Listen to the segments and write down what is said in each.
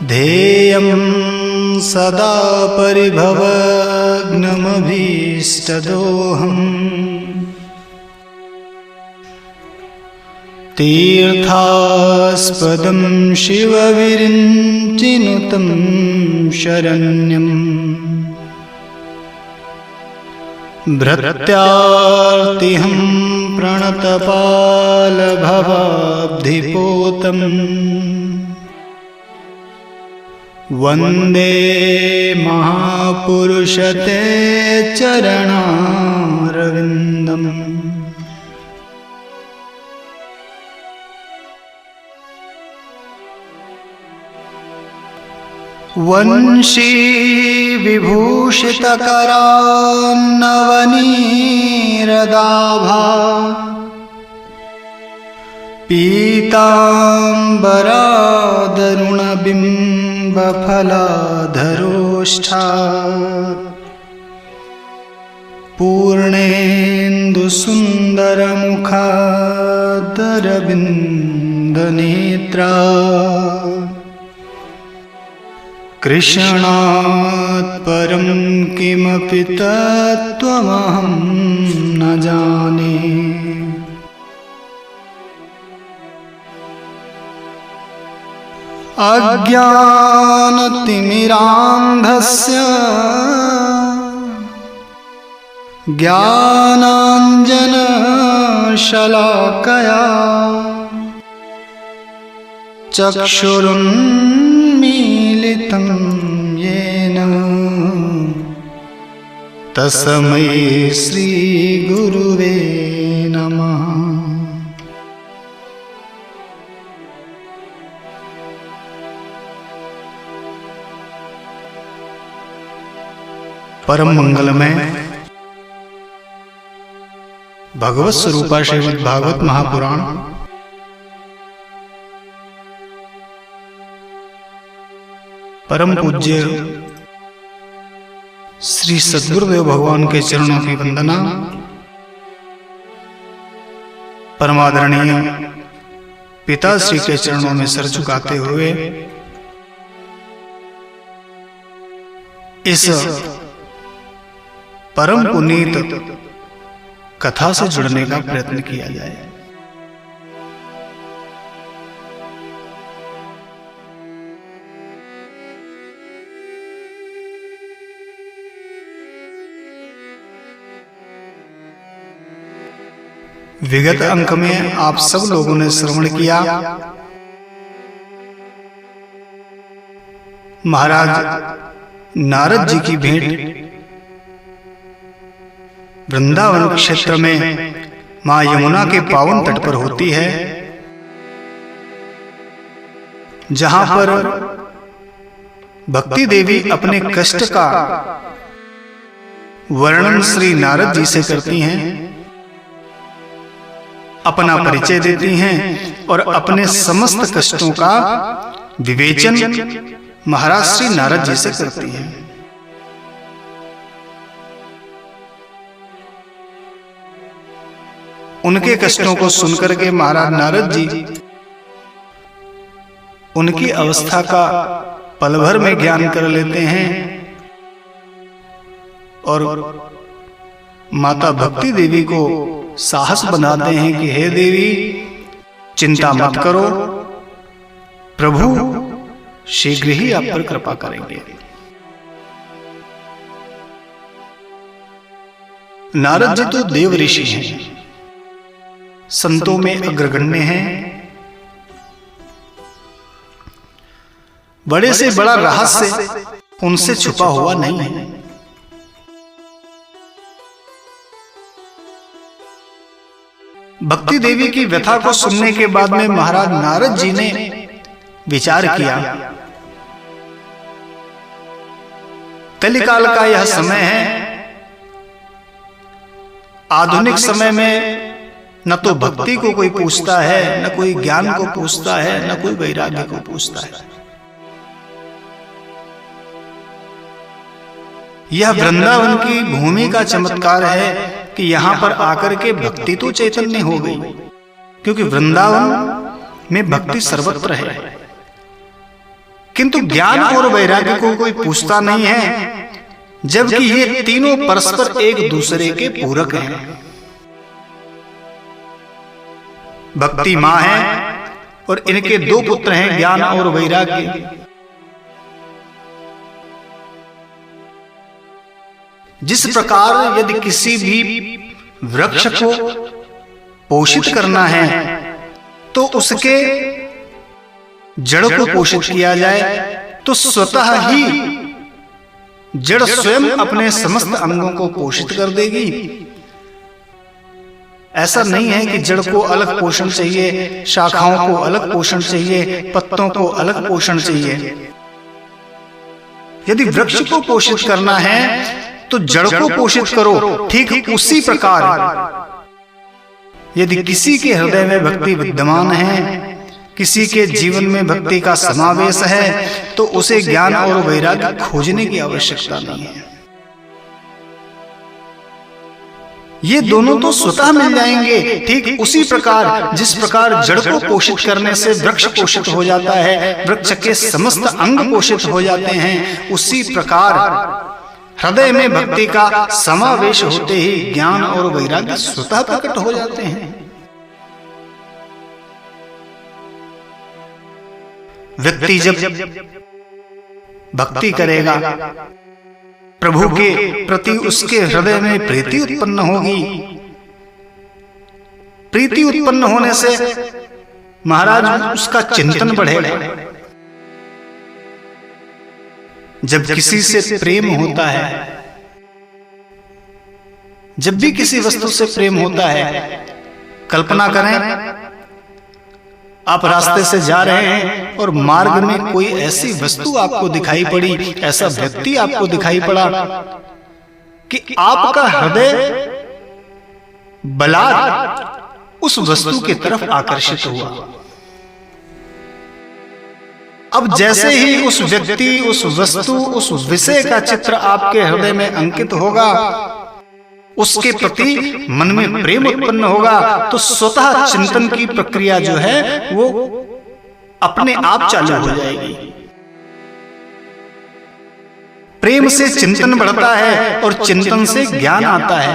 ध्येयं सदा परिभवग्नमभीष्टदोहम् तीर्थास्पदं शिवविरिञ्चिनुतं शरण्यम् भृत्यार्तिहं प्रणतपालभवाब्धिपोतम् वन्दे महापुरुषते चरणारविन्दम्। वंशी विभूषितकरान्नवनीरदाभा पीताम्बरादरुणबिम्बफलाधरोष्ठा पूर्णेन्दुसुन्दरमुखादरविन्दनेत्रा कृष्णात् परं किमपि तत्त्वमहं न जाने। अज्ञानतिमिरान्धस्य ज्ञानाञ्जनशलाकया चक्षुरुन्मीलितं येन तस्मै श्रीगुरुवे नमः। परम मंगलमय भगवत स्वरूपा श्रीमद् भागवत महापुराण परम पूज्य श्री सद्गुरुदेव भगवान के चरणों की वंदना। परमादरणीय पिताश्री के चरणों में सर झुकाते हुए इस परम पुनीत कथा से जुड़ने का प्रयत्न किया जाए। विगत अंक में आप सब लोगों ने श्रवण किया महाराज नारद जी की भेंट वृंदावन क्षेत्र में मां यमुना के पावन तट पर होती है, जहां पर भक्ति देवी अपने कष्ट का वर्णन श्री नारद जी से करती हैं, अपना परिचय देती हैं और अपने समस्त कष्टों का विवेचन महाराज श्री नारद जी से करती हैं। उनके कष्टों को सुनकर के महाराज नारद जी उनकी अवस्था का पल भर में ज्ञान कर लेते हैं और माता भक्ति देवी को साहस बनाते हैं कि हे देवी चिंता मत करो, प्रभु शीघ्र ही आप पर कृपा करेंगे। नारद जी तो देव ऋषि हैं, संतों में अग्रगण्य हैं, बड़े से बड़ा रहस्य उनसे छुपा हुआ नहीं है। भक्ति देवी की व्यथा को सुनने के बाद में महाराज नारद जी ने विचार किया, कलिकाल का यह समय है, आधुनिक समय में न तो भक्ति को कोई पूछता है, न कोई ज्ञान को पूछता है, न कोई वैराग्य को पूछता है। यह वृंदावन की भूमि का चमत्कार है कि यहां पर आकर के भक्ति तो चैतन्य हो गई, क्योंकि वृंदावन में भक्ति सर्वत्र है। किंतु ज्ञान और वैराग्य को कोई पूछता नहीं है, जबकि ये तीनों परस्पर एक दूसरे के पूरक हैं। भक्ति मां है और इनके दो पुत्र हैं, ज्ञान और वैराग्य। जिस प्रकार यदि किसी भी वृक्ष को पोषित करना है तो उसके जड़ को पोषित किया जाए, तो स्वतः ही जड़ स्वयं अपने समस्त अंगों को पोषित कर देगी। ऐसा नहीं है कि जड़ को अलग पोषण चाहिए, शाखाओं को अलग पोषण चाहिए, पत्तों को अलग पोषण चाहिए। यदि वृक्ष को पोषित करना है तो जड़ को पोषित करो। ठीक उसी प्रकार यदि किसी के हृदय में भक्ति विद्यमान है, किसी के जीवन में भक्ति का समावेश है, तो उसे ज्ञान और वैराग्य खोजने की आवश्यकता नहीं है। ये दोनों तो स्वतः मिल जाएंगे। ठीक उसी प्रकार जिस प्रकार जड़ को पोषित करने से वृक्ष पोषित हो जाता है, वृक्ष के समस्त अंग पोषित हो जाते हैं, उसी प्रकार हृदय में भक्ति का समावेश होते ही ज्ञान और वैराग्य स्वतः प्रकट हो जाते हैं। व्यक्ति जब भक्ति करेगा, प्रभु के प्रति उसके हृदय में प्रीति उत्पन्न होगी। प्रीति उत्पन्न होने से महाराज उसका चिंतन बढ़ेगा। जब किसी से प्रेम होता है, जब भी किसी वस्तु से प्रेम होता है, कल्पना करें आप रास्ते से जा रहे हैं और मार्ग में कोई ऐसी वस्तु आपको दिखाई पड़ी, ऐसा व्यक्ति आपको दिखाई पड़ा कि आपका हृदय बलात् उस वस्तु की तरफ आकर्षित हुआ। अब जैसे ही उस व्यक्ति, उस वस्तु, उस विषय का चित्र आपके हृदय में अंकित होगा, उसके प्रति मन में प्रेम उत्पन्न होगा, तो स्वतः चिंतन की प्रक्रिया जो है वो अपने आप चालू हो जाएगी। प्रेम से चिंतन बढ़ता है और चिंतन से ज्ञान आता है।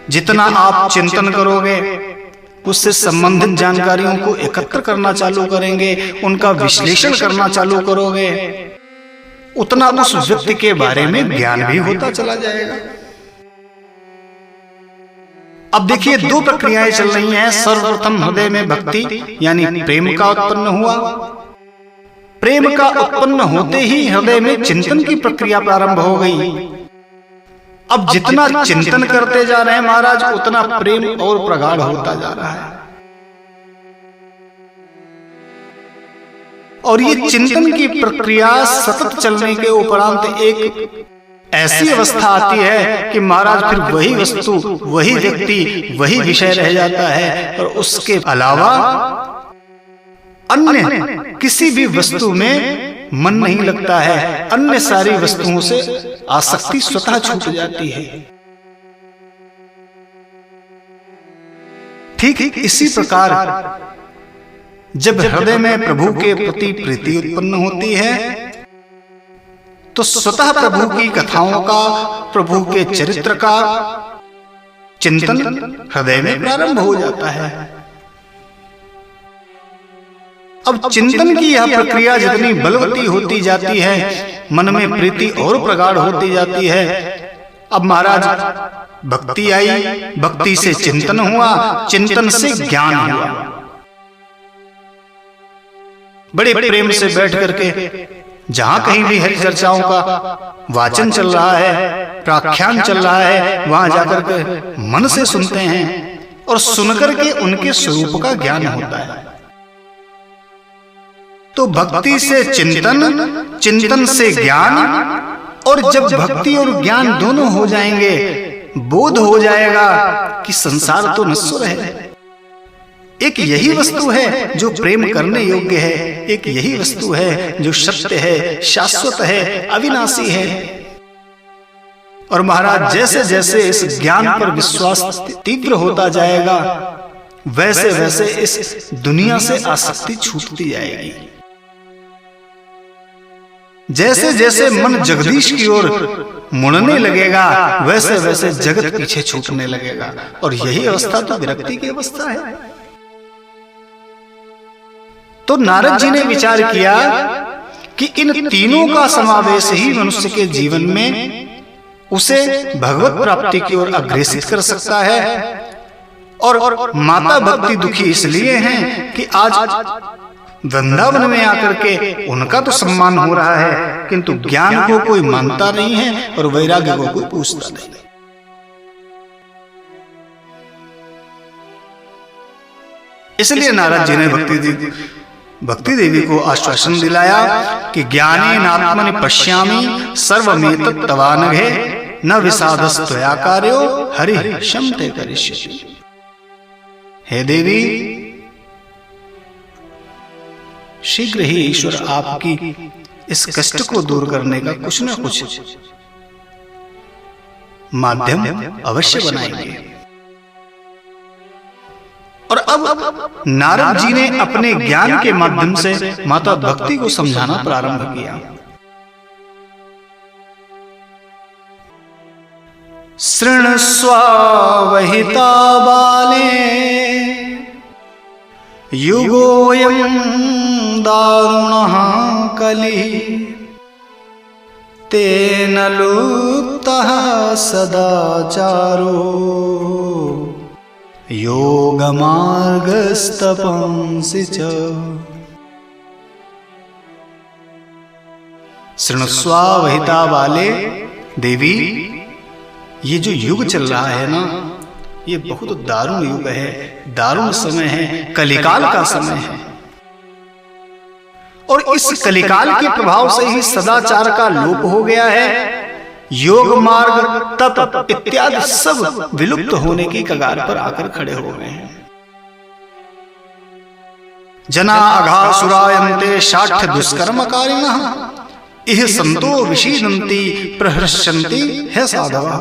जितना आप चिंतन करोगे, उससे संबंधित जानकारियों को एकत्र करना चालू करेंगे, उनका विश्लेषण करना चालू करोगे, उतना उस व्यक्ति के बारे में ज्ञान भी होता चला जाएगा। अब देखिए, दो प्रक्रियाएं चल रही हैं। सर्वप्रथम हृदय में भक्ति यानी प्रेम का उत्पन्न हुआ। प्रेम का उत्पन्न होते ही हृदय में चिंतन की प्रक्रिया प्रारंभ हो गई। अब जितना चिंतन करते जा रहे हैं महाराज, उतना प्रेम और प्रगाढ़ होता जा रहा है। और ये चिंतन की प्रक्रिया सतत चलने के उपरांत एक ऐसी अवस्था आती है कि महाराज फिर वही वस्तु, वही व्यक्ति, वही विषय रह जाता है और उसके अलावा अन्य किसी भी वस्तु में मन नहीं लगता है। अन्य सारी वस्तुओं से आसक्ति स्वतः छूट जाती है। ठीक इसी प्रकार जब हृदय में प्रभु के प्रति प्रीति उत्पन्न होती है, तो स्वतः प्रभु की कथाओं का, प्रभु के चरित्र का चिंतन हृदय में प्रारंभ हो जाता है। अब चिंतन की यह प्रक्रिया जितनी बलवती होती जाती है, मन में प्रीति और प्रगाढ़ होती जाती है। अब महाराज भक्ति आई, भक्ति से चिंतन हुआ, चिंतन से ज्ञान हुआ। बड़े प्रेम से बैठ करके जहां कहीं भी हरि चर्चाओं का वाचन चल रहा है, प्राख्यान चल रहा है, वहां जाकर के मन से सुनते हैं और सुनकर के उनके स्वरूप का ज्ञान होता है। तो भक्ति से चिंतन, चिंतन से ज्ञान, और जब भक्ति और ज्ञान दोनों हो जाएंगे, बोध हो जाएगा कि संसार तो नश्वर है। एक यही वस्तु है जो प्रेम करने योग्य है, एक यही वस्तु है जो सत्य है, शाश्वत है, अविनाशी है। और महाराज जैसे जैसे इस ज्ञान पर विश्वास तीव्र होता जाएगा, वैसे वैसे इस दुनिया से आसक्ति छूटती जाएगी। जैसे जैसे मन जगदीश की ओर मुड़ने लगेगा वैसे वैसे जगत पीछे छूटने लगेगा। और यही अवस्था तो विरक्ति की अवस्था है। तो नारद जी ने विचार किया कि इन तीनों का समावेश ही मनुष्य के जीवन में उसे भगवत प्राप्ति की ओर अग्रसित कर सकता है। और माता भक्ति दुखी इसलिए हैं कि आज वृंदावन में आकर के उनका तो सम्मान हो रहा है, किंतु ज्ञान को कोई मानता नहीं है और वैराग्य को कोई पूछता नहीं। इसलिए नारद जी ने भक्ति देवी को आश्वासन दिलाया कि ज्ञाने नात्मनि पश्यामि सर्वमेतत् तवानघे न विषादस्त्वया कार्यो हरि शमते करिष्यति। हे देवी, शीघ्र ही ईश्वर आपकी इस कष्ट को दूर करने का कुछ न कुछ माध्यम अवश्य बनाएंगे। और अब नारद जी ने अपने ज्ञान के माध्यम से माता भक्ति को समझाना प्रारंभ किया। शृण्वस्वावहिता बाले युगोऽयं दारुणः कलिः तेन लुप्तः सदाचारो योगमार्गस्तपंसि च। शृण्वस्वावहिता बाले, देवी ये जो युग चल रहा है ना, ये बहुत दारुण युग है, दारुण समय है, कलिकाल का समय है। और इस कलिकाल के प्रभाव से ही सदाचार का लोप हो गया है। योग मार्ग, तप इत्यादि सब विलुप्त होने की कगार पर आकर खड़े हो गए हैं। जना अघासुरायन्ते शाठ्य दुष्कर्मकारिणः इह संतो विषीदन्ति प्रहृष्यन्ति है साधवा।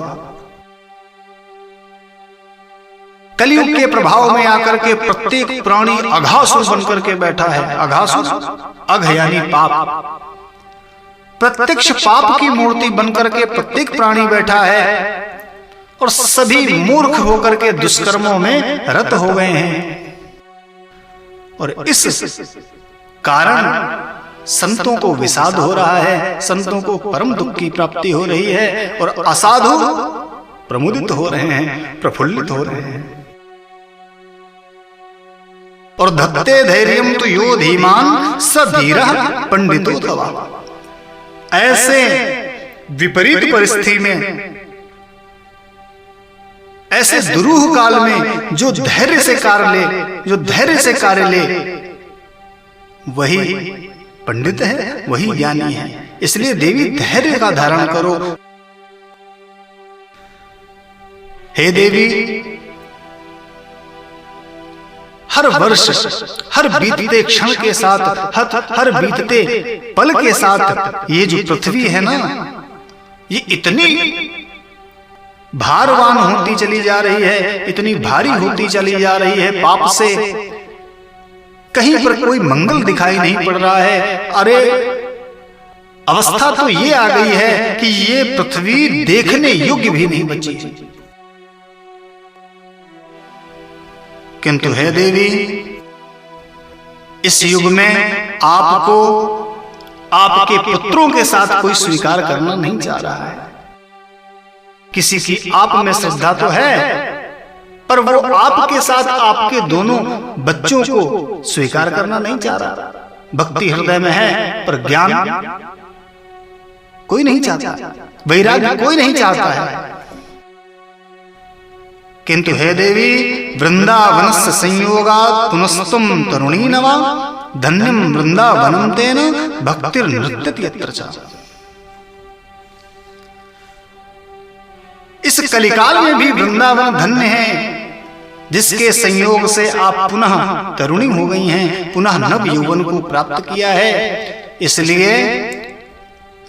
कलयुग के प्रभाव में आकर के प्रत्येक प्राणी अघासुर बनकर के बैठा है। अघासुर, अघ यानी पाप, प्रत्यक्ष पाप की मूर्ति बनकर के प्रत्येक प्राणी बैठा है और सभी मूर्ख होकर के दुष्कर्मों में रत हो गए हैं। और इस कारण संतों को विषाद हो रहा है, संतों को परम दुख की प्राप्ति हो रही है और असाधु प्रमुदित हो रहे हैं, प्रफुल्लित हो रहे हैं। और धत्ते धैर्यं तु यो धीमान स धीरः पंडितो तवा। ऐसे विपरीत परिस्थिति में, ऐसे दुरूह काल में जो धैर्य से कार्य ले, वही पंडित है, वही ज्ञानी है। इसलिए देवी धैर्य का धारण करो। हे देवी, हर वर्ष, हर बीतते क्षण के साथ, हर बीतते पल के साथ ये जो पृथ्वी है ना, ये इतनी भारवान होती चली जा रही है, इतनी भारी होती चली जा रही है पाप से। कहीं पर कोई मंगल दिखाई नहीं पड़ रहा है। अरे अवस्था तो ये आ गई है कि ये पृथ्वी देखने योग्य भी नहीं बची। किंतु हे देवी, इस युग में आपको आपके पुत्रों के साथ कोई स्वीकार करना नहीं चाह रहा है। किसी की आप में श्रद्धा तो है, पर वो आपके साथ आपके दोनों बच्चों को स्वीकार करना नहीं चाह रहा। भक्ति हृदय में है पर ज्ञान कोई नहीं चाहता, वैराग्य कोई नहीं चाहता है। किंतु हे देवी, वृंदावनस्य संयोगात् पुनस्तुम तरुणी नवा धन्यम वृंदावनं तेन भक्तिर्नृत्यति यत्र च। इस कलिकाल में भी वृंदावन धन्य है, जिसके संयोग से आप पुनः तरुणी हो गई हैं, पुनः नव यौवन को प्राप्त किया है। इसलिए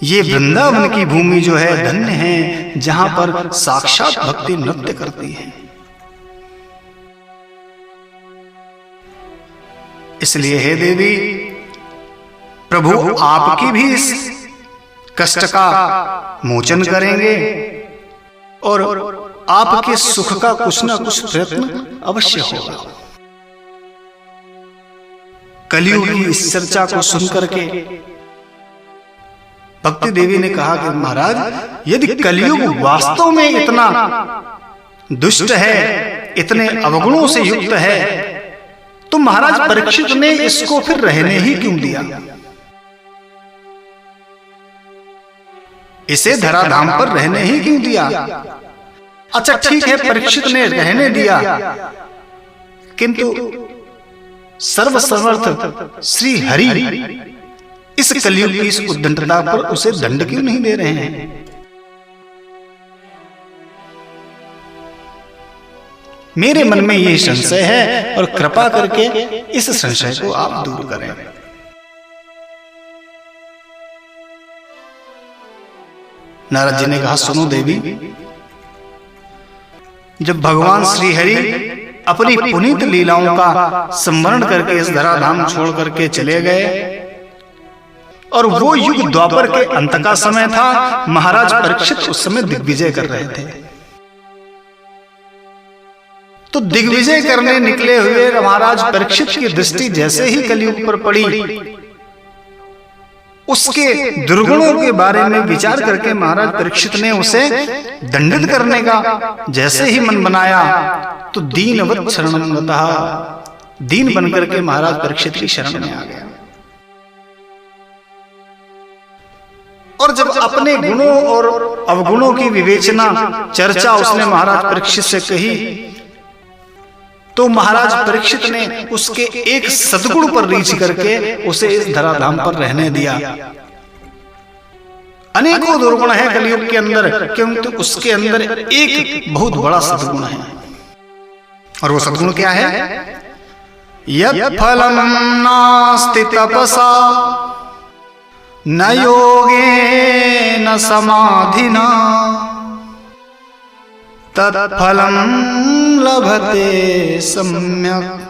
ये वृंदावन की भूमि जो है धन्य है, जहां पर साक्षात भक्ति नृत्य करती है। इसलिए हे देवी, प्रभु आपकी भी इस कष्ट का मोचन करेंगे और आपके सुख का कुछ न कुछ प्रयत्न अवश्य होगा। कलियुग की इस चर्चा को सुनकर के भक्ति देवी ने कहा कि महाराज, यदि कलियुग वास्तव में इतना दुष्ट है, इतने अवगुणों से युक्त है, तो महाराज परीक्षित ने इसको फिर रहने ही क्यों दिया? इसे धराधाम पर रहने ही क्यों दिया? अच्छा ठीक है, परीक्षित ने रहने दिया, किंतु सर्वसमर्थ श्री हरि इस कलियुग की इस उद्दंडता पर उसे दंड क्यों नहीं दे रहे हैं? मेरे मन में यह संशय है और कृपा करके इस संशय को आप दूर करें। नारद जी ने कहा, सुनो देवी, जब भगवान श्री हरि अपनी पुनीत लीलाओं का स्मरण करके इस धराधाम छोड़ करके चले गए और वो युग द्वापर के अंत का समय था, महाराज परीक्षित उस समय दिग्विजय कर रहे थे। तो दिग्विजय करने निकले हुए महाराज परीक्षित की दृष्टि जैसे ही कलियुग पर पड़ी, उसके दुर्गुणों के बारे में विचार करके महाराज परीक्षित ने उसे दंडित करने का जैसे ही मन बनाया, तो दीनवत् शरणमतः, दीन बनकर के महाराज परीक्षित की शरण में आ गया। और जब अपने गुणों और अवगुणों की विवेचना चर्चा उसने महाराज परीक्षित से कही, तो महाराज परीक्षित ने उसके एक सद्गुण पर रीछ करके उसे इस धराधाम पर रहने दिया। अनेकों दुर्गुण हैं कलियुग के अंदर, किंतु उसके अंदर एक बहुत बड़ा सद्गुण है, और वो सद्गुण क्या है? यत् फलं नास्ति तपसा न योगेन समाधिना तत्फलं लभते सम्यक्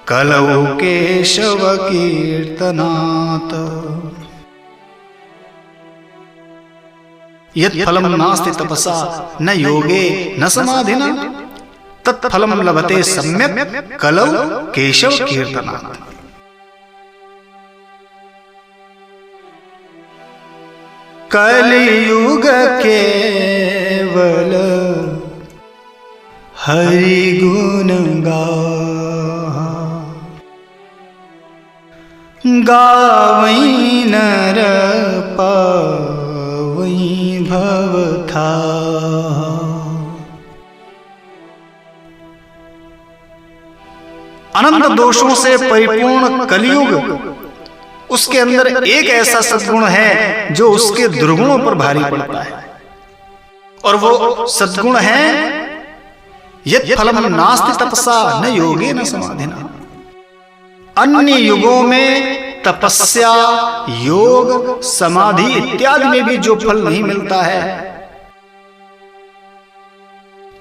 कलौ केशव कीर्तनात्। यत् फलं नास्ति तपसा न योगे न समाधिना तत्फलं लभते सम्यक् कलौ केशव कीर्तनात्। कलियुग केवल हरि गुण गावई नर पावई भव था। अनंत दोषों से परिपूर्ण कलियुग, उसके अंदर एक ऐसा सद्गुण है जो उसके दुर्गुणों पर भारी पड़ता है, और वो सद्गुण है यत् फलं नास्ति तपसा न योगे न समाधिना। अन्य युगों में तपस्या, योग, समाधि इत्यादि में भी जो फल नहीं मिलता है,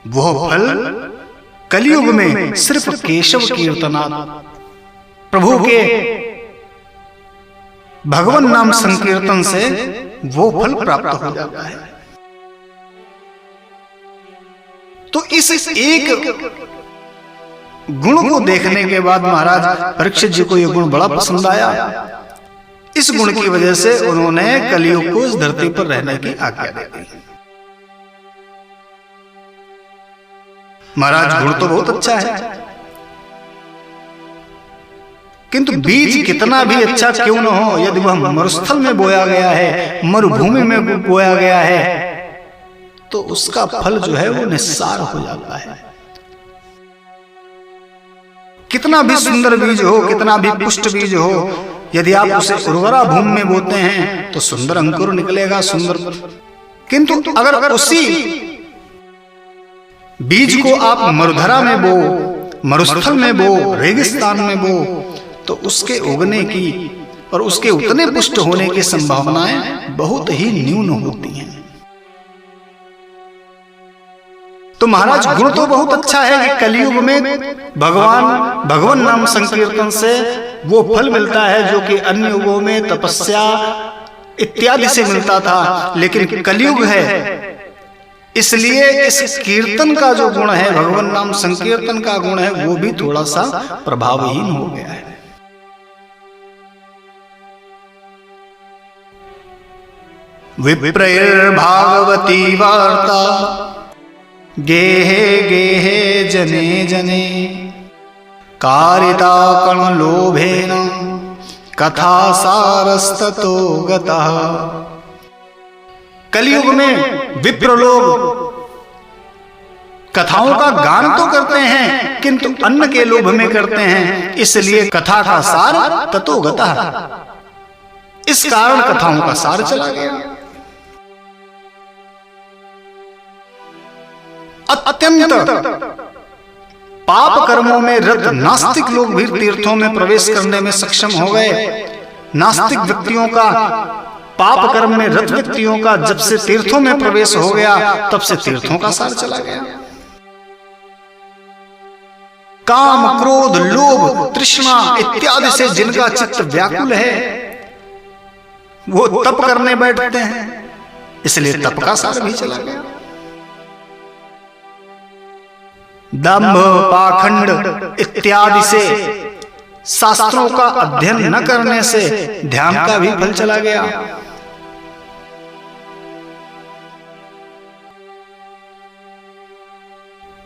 वह फल कलियुग में सिर्फ केशव कीर्तनात्, प्रभु के भगवान नाम संकीर्तन से वो फल प्राप्त हो जाता है। तो इस एक गुण को देखने के बाद महाराज परीक्षित जी को यह गुण बड़ा पसंद आया। इस गुण की वजह से उन्होंने कलियुग को इस धरती पर रहने की आज्ञा दे दी। महाराज गुण तो बहुत अच्छा है, किंतु बीज कितना भी अच्छा क्यों न हो, यदि वह मरुस्थल में बोया गया है, मरुभूमि में बोया गया है, तो उसका फल जो है वो निस्सार हो जाता है। कितना भी सुंदर बीज हो, कितना भी पुष्ट बीज हो, यदि आप उसे उर्वरा भूमि में बोते हैं तो सुंदर अंकुर निकलेगा, सुंदर। किंतु अगर उसी बीज को आप मरुधरा में बो, मरुस्थल में बो, रेगिस्तान में बो, तो उसके उगने की और उसके उतने पुष्ट होने की संभावनाएं बहुत ही न्यून होती हैं। तो महाराज गुण तो बहुत अच्छा है कि कलियुग में भगवान नाम संकीर्तन से वो फल मिलता है जो कि अन्य युगों में तपस्या, इत्यादि से मिलता था, लेकिन कलयुग है इसलिए इस कीर्तन का जो गुण है, भगवान नाम संकीर्तन का गुण है, वो भी थोड़ा सा प्रभावहीन हो गया है। विप्रैर्भागवती वार्ता गेहे गेहे जने जने कारिता कण लोभेन कथा सारस्ततो गतः। कलयुग में विप्र लोग कथाओं का गान तो करते हैं किंतु अन्न के लोभ में करते हैं, इसलिए कथा का सार ततो गतः, इस कारण कथाओं का सार चला गया। अत्यंत पाप कर्मों में रत नास्तिक लोग भी तीर्थों में प्रवेश करने में सक्षम हो गए। नास्तिक व्यक्तियों का, पाप कर्म में रत व्यक्तियों का जब से तीर्थों में प्रवेश हो गया, तब से तीर्थों का सार चला गया। काम, क्रोध, लोभ, तृष्णा इत्यादि से जिनका चित्त व्याकुल है, वो तप करने बैठते हैं, इसलिए तप का सार भी चला गया। दंभ, पाखंड इत्यादि से, शास्त्रों का अध्ययन न करने से ध्यान का भी फल चला गया।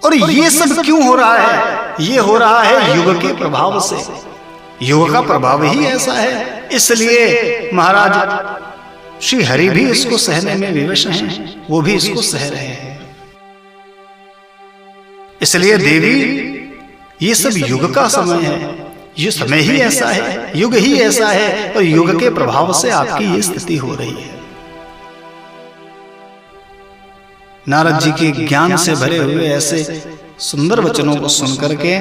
और ये सब क्यों हो रहा है? ये हो रहा है युग के प्रभाव से। युग का प्रभाव ही ऐसा है, इसलिए महाराज श्री हरि भी इसको सहने में विवश हैं, वो भी इसको सह रहे हैं। इसलिए देवी, ये सब युग का समय है, ये समय ही ऐसा है, युग ही ऐसा है, और युग के प्रभाव से आपकी ये स्थिति हो रही है। नारद जी के ज्ञान से भरे हुए ऐसे सुंदर वचनों को सुनकर के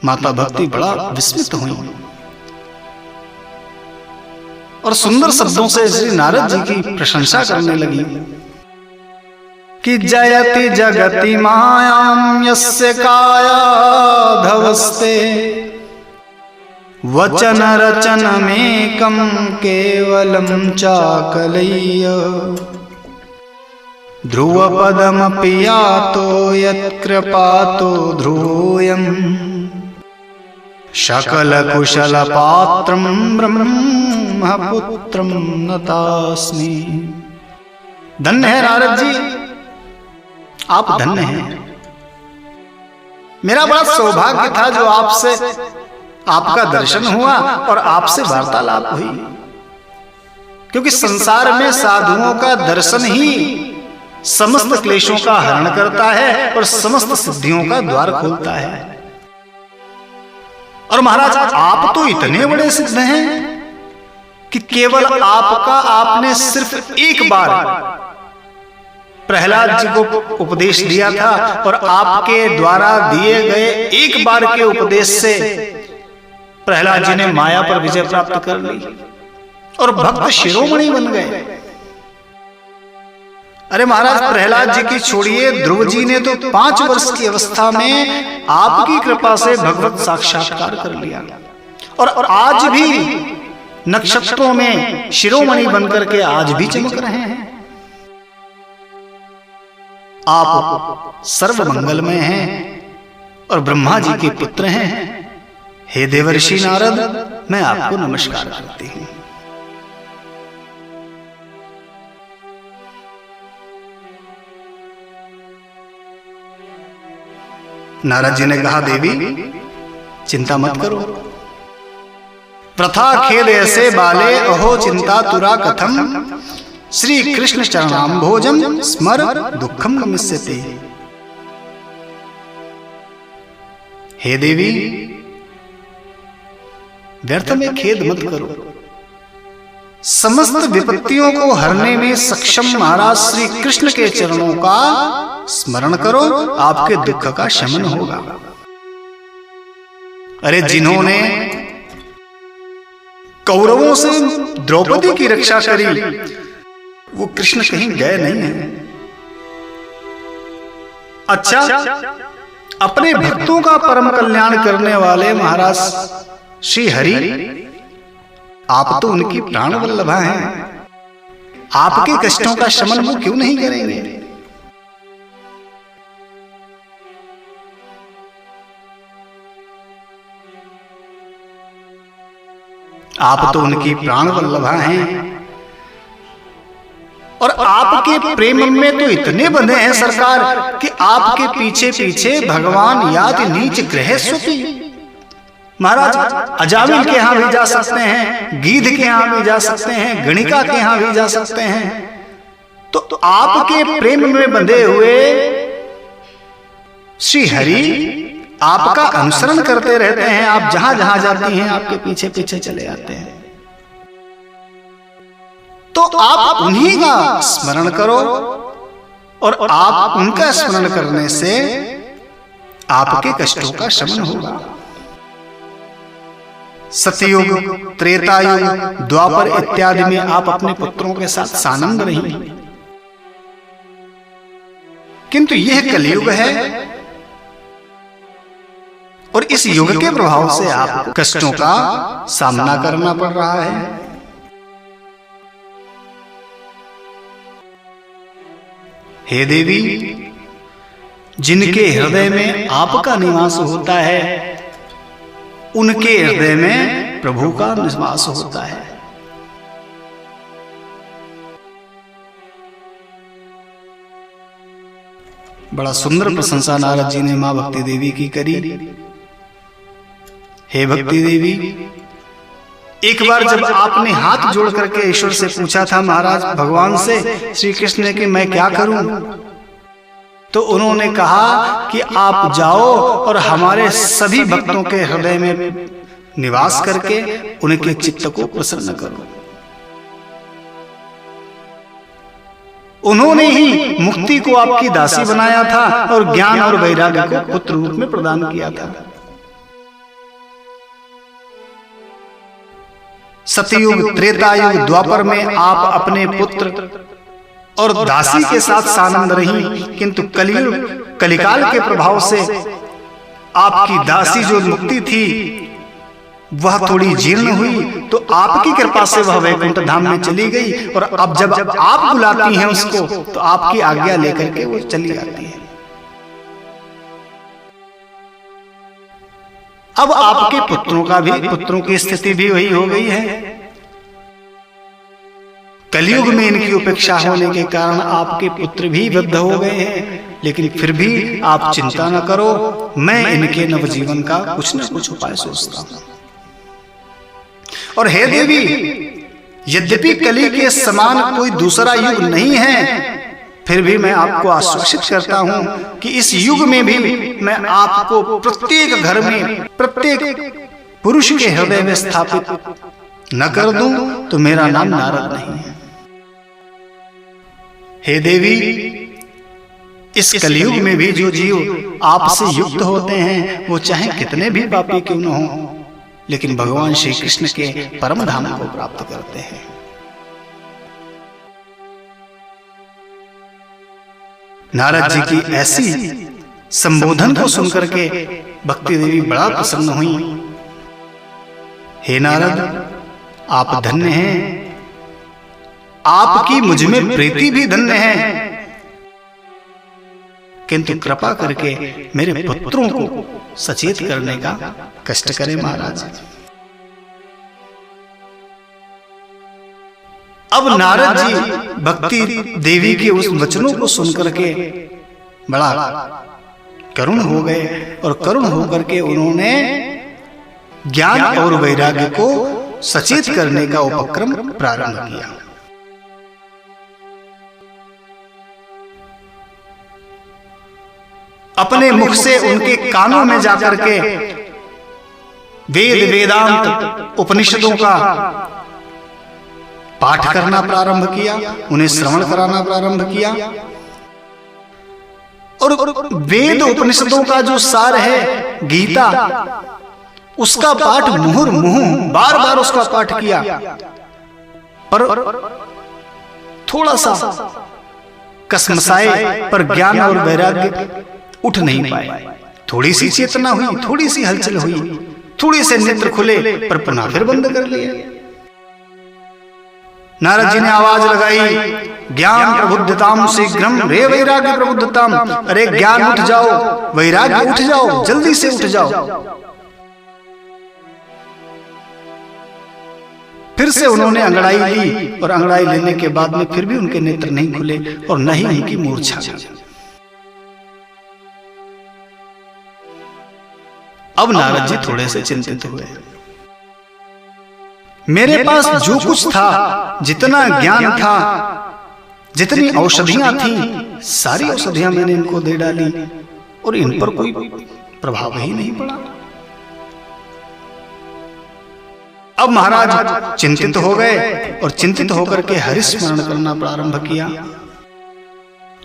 माता भक्ति बड़ा विस्मित हुई और सुंदर शब्दों से श्री नारद जी की प्रशंसा करने लगी कि जयति जगति मायां यस्य काया धवस्ते वचन रचनमेकं केवलं चाकलय्य ध्रुवपदमपि यातो यत्कृपातो ध्रुवोऽयं शकलकुशलपात्रं ब्रह्मपुत्रं नतास्मि। धन्य है नारद जी, आप धन्य हैं। मेरा बड़ा सौभाग्य था जो आपसे, आपका दर्शन हुआ और आपसे वार्तालाप हुई, क्योंकि संसार में साधुओं का दर्शन ही समस्त क्लेशों का हरण करता है और समस्त सिद्धियों का द्वार खोलता है। और महाराज आप तो इतने बड़े सिद्ध हैं कि केवल आपका, आपने सिर्फ एक बार प्रहलाद जी को उपदेश दिया था और आपके द्वारा दिए गए एक बार के उपदेश से प्रहलाद जी ने माया पर विजय प्राप्त कर ली और भक्त शिरोमणि बन गए। अरे महाराज, प्रहलाद जी की छोड़िए, ध्रुव जी ने तो 5 वर्ष की अवस्था में आपकी कृपा से भगवत साक्षात्कार कर लिया और आज भी नक्षत्रों में शिरोमणि बनकर के आज भी चमक रहे हैं। आप सर्व मंगलमय हैं और ब्रह्मा जी के पुत्र हैं। हे देवर्षि नारद, मैं आपको नमस्कार करती हूं। नारद जी ने कहा, देवी चिंता मत करो, प्रथा खेद ऐसे बाले अहो चिंता तुरा कथम श्री कृष्ण चरणाम्भोजम स्मर दुखम गमिष्यते। हे देवी, व्यर्थ में खेद मत करो, समस्त विपत्तियों को हरने में सक्षम महाराज श्री कृष्ण के चरणों का स्मरण करो, आपके दुख का शमन होगा। अरे जिन्होंने कौरवों से द्रौपदी की रक्षा करी, वो कृष्ण कहीं गए नहीं हैं। अच्छा, अपने भक्तों का परम कल्याण करने वाले महाराज श्री हरि, आप तो उनकी प्राण वल्लभा हैं। आपके कष्टों का शमन वो क्यों नहीं करेंगे? आप तो उनकी प्राण वल्लभा हैं और आपके प्रेम में तो इतने बंधे हैं सरकार कि आपके पीछे पीछे भगवान याति नीच ग्रह सुती। महाराज अजामिल के यहां भी जा सकते हैं, गीध के यहां भी जा सकते हैं, गणिका के यहां भी जा सकते हैं। तो आपके प्रेम में बंधे हुए श्री हरि आपका अनुसरण करते रहते हैं। आप जहां जहां जाती हैं आपके पीछे पीछे चले आते हैं। तो आप उन्हीं का स्मरण करो और आप उनका स्मरण करने से आपके कष्टों का शमन होगा। सतयुग, त्रेता युग, द्वापर इत्यादि में आप अपने पुत्रों के साथ सानंद रही, किंतु यह कलयुग है और इस युग के प्रभाव से आपको कष्टों का सामना करना पड़ रहा है। हे देवी, जिनके हृदय में आपका निवास होता है उनके हृदय में प्रभु का निवास होता है। बड़ा सुंदर प्रशंसा नारद जी ने मां भक्ति देवी की करी। हे भक्ति देवी, एक बार जब आपने हाथ जोड़ करके ईश्वर से पूछा था महाराज भगवान से श्री कृष्ण ने कि मैं क्या करूं, तो उन्होंने कहा कि आप जाओ और हमारे सभी भक्तों के हृदय में निवास करके उनके चित्त को प्रसन्न करो। उन्होंने ही मुक्ति को आपकी दासी बनाया था और ज्ञान और वैराग्य को पुत्र रूप में प्रदान किया था। सतयुग, त्रेता युग, द्वापर में आप अपने पुत्र और दासी के साथ सानंद रही, किंतु कलियुग कलिकाल के प्रभाव से आपकी दासी जो मुक्ति थी वह थोड़ी जीर्ण हुई, तो आपकी कृपा से वह वैकुंठ धाम में चली गई। और अब जब आप बुलाती हैं उसको तो आपकी आज्ञा लेकर के वो चली आती है। अब आपके पुत्रों की स्थिति भी वही हो गई है। कलयुग में इनकी उपेक्षा होने के कारण आपके पुत्र भी वृद्ध हो गए हैं, लेकिन फिर भी आप चिंता न करो, मैं इनके नवजीवन का कुछ न कुछ उपाय सोचता हूं। और हे देवी, यद्यपि कली के समान कोई दूसरा युग नहीं है, फिर भी मैं आपको आश्वासित करता हूं कि इस युग में भी मैं आपको प्रत्येक घर में प्रत्येक पुरुष के हृदय में स्थापित न कर दूं तो मेरा नाम नारद नहीं है। हे देवी, इस कलयुग में भी जो जीव आपसे युक्त होते हैं वो चाहे कितने भी पापी क्यों न हो, लेकिन भगवान श्री कृष्ण के परम धाम को प्राप्त करते हैं। नारद जी की ऐसी संबोधन को सुनकर के भक्ति देवी बड़ा प्रसन्न हुई। हे नारद, आप धन्य हैं, आपकी मुझ में प्रीति भी धन्य है, किंतु कृपा करके मेरे पुत्रों को सचेत करने का कष्ट करें महाराज। अब नारद जी भक्ति देवी के उस वचनों को सुनकर के बड़ा करुण हो गए और करुण होकर के उन्होंने ज्ञान और वैराग्य को सचेत करने का उपक्रम प्रारंभ किया। अपने मुख से उनके कानों में जाकर के वेद वेदांत उपनिषदों का पाठ करना प्रारंभ किया, उन्हें श्रवण कराना प्रारंभ किया। और वेद उपनिषदों का जो सार है गीता, उसका पाठ मुहुर्मुहु बार बार उसका पाठ किया, पर थोड़ा सा कसमसाए पर ज्ञान और वैराग्य उठ नहीं पाए। थोड़ी सी चेतना हुई, थोड़ी सी हलचल हुई, थोड़ी से नेत्र खुले, पर पुनः फिर बंद कर लिए। नारद जी ने आवाज लगाई, ज्ञान प्रबुद्धताम शीघ्रम रे वैराग्य प्रबुद्धताम। अरे ज्ञान उठ जाओ, वैराग्य उठ जाओ, जल्दी से उठ जाओ। फिर से उन्होंने अंगड़ाई ली और अंगड़ाई लेने के बाद में फिर भी उनके नेत्र नहीं खुले और न ही उनकी मूर्छा गई। अब नारद जी थोड़े से चिंतित हुए। मेरे पास जो कुछ था, जितना ज्ञान था, जितनी औषधियां थी, सारी औषधियां मैंने इनको दे डाली और इन पर कोई प्रभाव ही नहीं पड़ा। अब महाराज चिंतित हो गए और चिंतित होकर के हरिस्मरण करना प्रारंभ किया।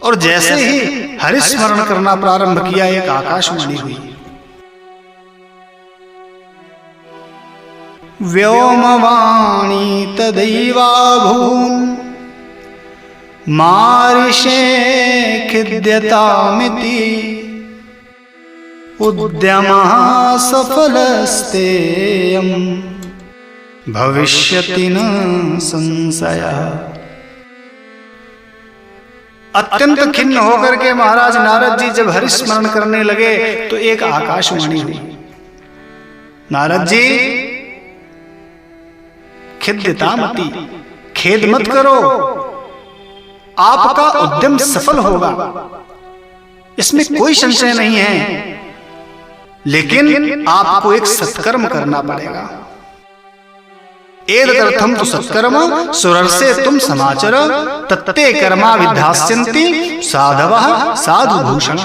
और जैसे ही हरिस्मरण करना प्रारंभ किया, एक आकाशवाणी हुई। व्योमवाणी तदैवाभून् मारिषे खिद्यतामिति उद्यमः सफलस्तेयम् भविष्यति न संशयः। अत्यंत खिन्न होकर के महाराज नारद जी जब हरिस्मरण करने लगे तो एक आकाशवाणी हुई। नारद जी, खिद्यतामति, खेद मत करो, आपका उद्यम सफल होगा, इसमें कोई संशय नहीं है। लेकिन आपको एक सत्कर्म करना पड़ेगा। एतदर्थम तु सत्कर्म सुरर्षे तुम समाचर तत्ते कर्मा विधास्यन्ति साधवः साधुभूषण।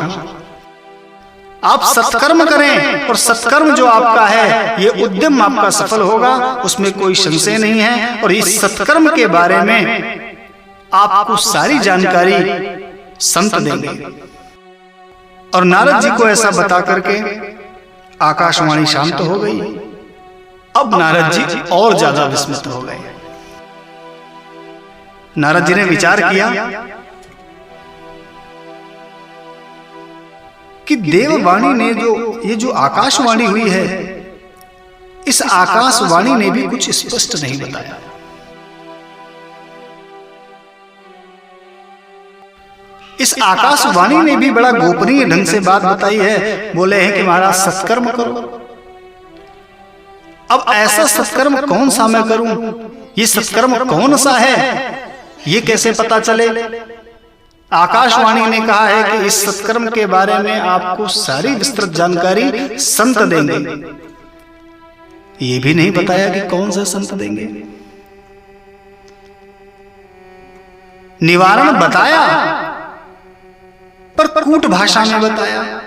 आप सत्कर्म करें और सत्कर्म जो आपका है, ये उद्यम आपका सफल होगा, उसमें कोई संशय नहीं है। और इस सत्कर्म के बारे में आपको सारी जानकारी संत देंगे। और नारद जी को ऐसा बता करके आकाशवाणी शांत हो गई। अब नारद जी और ज्यादा विस्मित हो गए। नारद जी ने विचार किया कि देववाणी ने ये जो आकाशवाणी हुई है, इस आकाशवाणी ने भी कुछ स्पष्ट नहीं बताया। इस आकाशवाणी ने भी बड़ा गोपनीय ढंग से बात बताई है। बोले हैं कि महाराज सत्कर्म करो। अब ऐसा सत्कर्म कौन सा मैं करूं, ये सत्कर्म कौन सा है, ये कैसे पता चले? आकाशवाणी ने कहा है कि इस सत्कर्म के बारे में आपको सारी विस्तृत जानकारी संत देंगे। ये भी नहीं बताया कि कौन सा संत देंगे। निवारण बताया, पर कूट भाषा में बताया।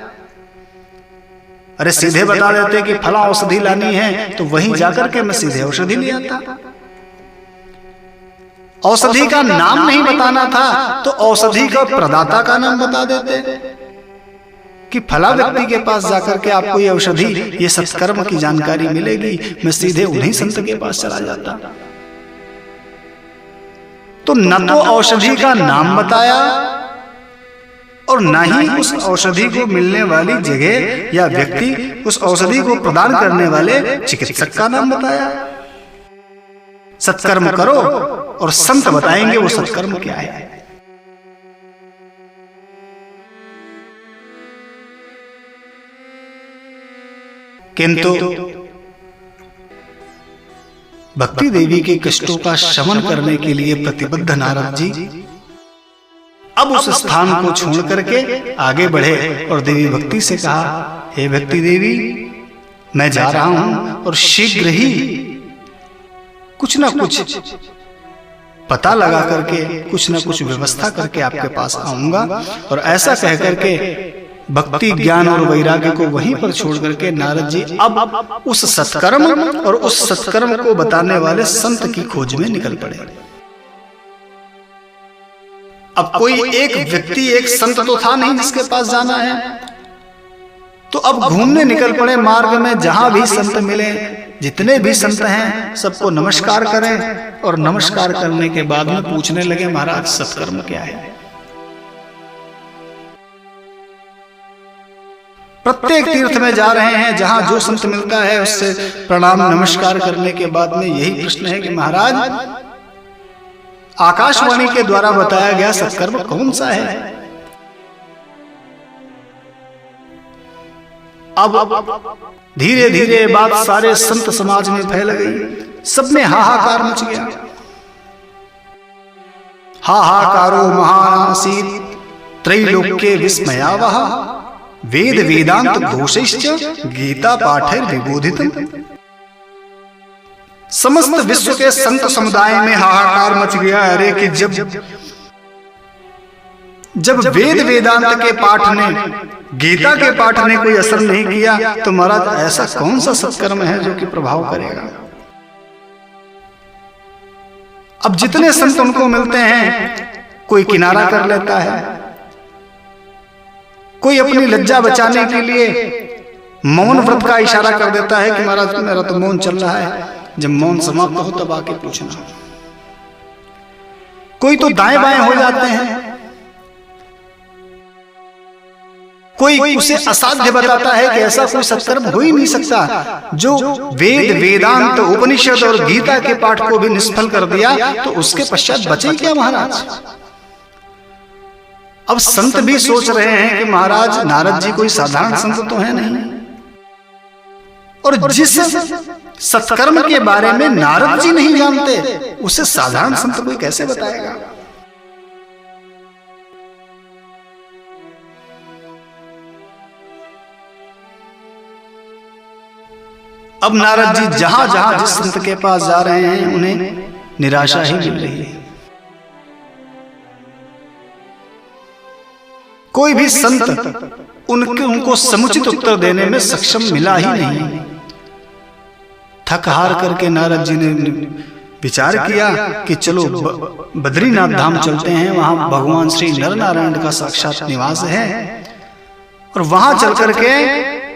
अरे सीधे बता देते कि फला औषधि लानी है तो वहीं जाकर के मैं सीधे औषधि ले आता। औषधि का नाम नहीं बताना था तो औषधि का प्रदाता का नाम बता देते कि फला व्यक्ति के पास जाकर के आपको ये औषधि, ये सत्कर्म की जानकारी मिलेगी। मैं सीधे उन्हीं संत के पास चला जाता। तो न तो औषधि का नाम बताया और न ही उस औषधि को मिलने वाली जगह या व्यक्ति, उस औषधि को प्रदान करने वाले चिकित्सक का नाम बताया। सत्कर्म करो और संत बताएंगे वो सत्कर्म क्या है। किंतु भक्ति देवी के कष्टों का शमन करने के लिए प्रतिबद्ध नारद जी अब उस स्थान को छोड़ करके आगे बढ़े और देवी भक्ति से कहा, हे भक्ति देवी, मैं जा रहा हूं और शीघ्र ही कुछ ना कुछ पता लगा करके, कुछ ना कुछ व्यवस्था करके आपके पास आऊंगा। और ऐसा कह करके भक्ति, ज्ञान और वैराग्य को वहीं पर छोड़ करके नारद जी अब उस सत्कर्म और उस सत्कर्म को बताने वाले संत की खोज में निकल पड़े। अब कोई एक व्यक्ति, एक संत तो था नहीं जिसके पास जाना है, तो अब घूमने निकल पड़े मार्ग में। जहां भी संत मिले, जितने भी संत हैं, सबको नमस्कार करें। और नमस्कार करने के बाद में पूछने लगे, महाराज सत्कर्म क्या है? प्रत्येक तीर्थ में जा रहे हैं, जहां जो संत मिलता है उससे प्रणाम नमस्कार करने के बाद में यही प्रश्न है कि महाराज आकाशवाणी के द्वारा बताया गया सत्कर्म कौन सा है? अब धीरे धीरे बात सारे संत समाज में फैल गई, सब में हाहाकार मच गया। हाहाकारो महानासीत त्रैलोक्ये विस्मयावह वेद वेदांत घोषैश्च गीता पाठैर विबोधितम्। समस्त विश्व के संत समुदाय में हाहाकार मच गया। अरे कि जब वेद वेदांत के पाठ ने, गीता के पाठ ने कोई असर नहीं किया तो महाराज ऐसा कौन सा सत्कर्म है जो कि प्रभाव करेगा? अब जितने संत उनको मिलते हैं, कोई किनारा कर लेता है, कोई अपनी लज्जा बचाने के लिए मौन व्रत का इशारा कर देता है कि महाराज मेरा तो मौन चल रहा है, जब मौन समाप्त हो तब आके पूछना। कोई तो दाएं बाएं हो जाते हैं, कोई उसे असाध्य बताता है कि ऐसा कोई सत्कर्म हो ही नहीं सकता जो वेद वेदांत उपनिषद और गीता के पाठ को भी निष्फल कर दिया, तो उसके पश्चात बचे क्या महाराज? अब संत भी सोच रहे हैं कि महाराज नारद जी कोई साधारण संत तो है नहीं, और जिस सत्कर्म के बारे में नारद जी नहीं जानते उसे साधारण संत कोई कैसे बताएगा? अब नारद जी जहां जहां जिस संत के पास जा रहे हैं उन्हें निराशा ही मिल रही है। कोई भी संत उनको समुचित उत्तर देने में सक्षम मिला ही नहीं। थक हार करके नारद जी ने विचार किया कि चलो बद्रीनाथ धाम चलते हैं, वहां भगवान श्री नर नारायण का साक्षात निवास है, और वहां चल करके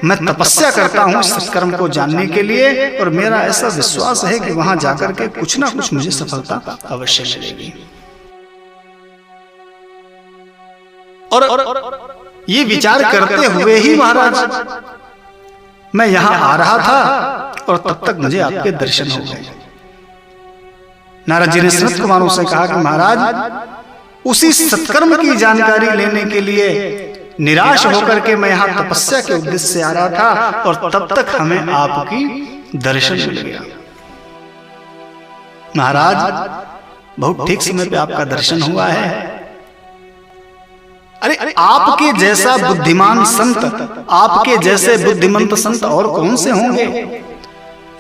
मैं तपस्या करता हूं सत्कर्म को जानने के लिए, और मेरा ऐसा विश्वास है कि वहां जाकर के कुछ ना कुछ मुझे सफलता अवश्य मिलेगी। और ये विचार करते हुए ही महाराज मैं यहां आ रहा था और तब तक मुझे आपके दर्शन हो गए। नारद जी ने सनत कुमारों से कहा कि महाराज उसी सत्कर्म की जानकारी लेने के लिए निराश होकर के मैं यहाँ तपस्या के उद्देश्य से आ रहा था, और तब तक हमें आपकी दर्शन मिल गया। महाराज बहुत ठीक समय पे आपका दर्शन हुआ है। अरे आपके जैसा बुद्धिमान संत, आपके जैसे बुद्धिमंत संत और कौन से होंगे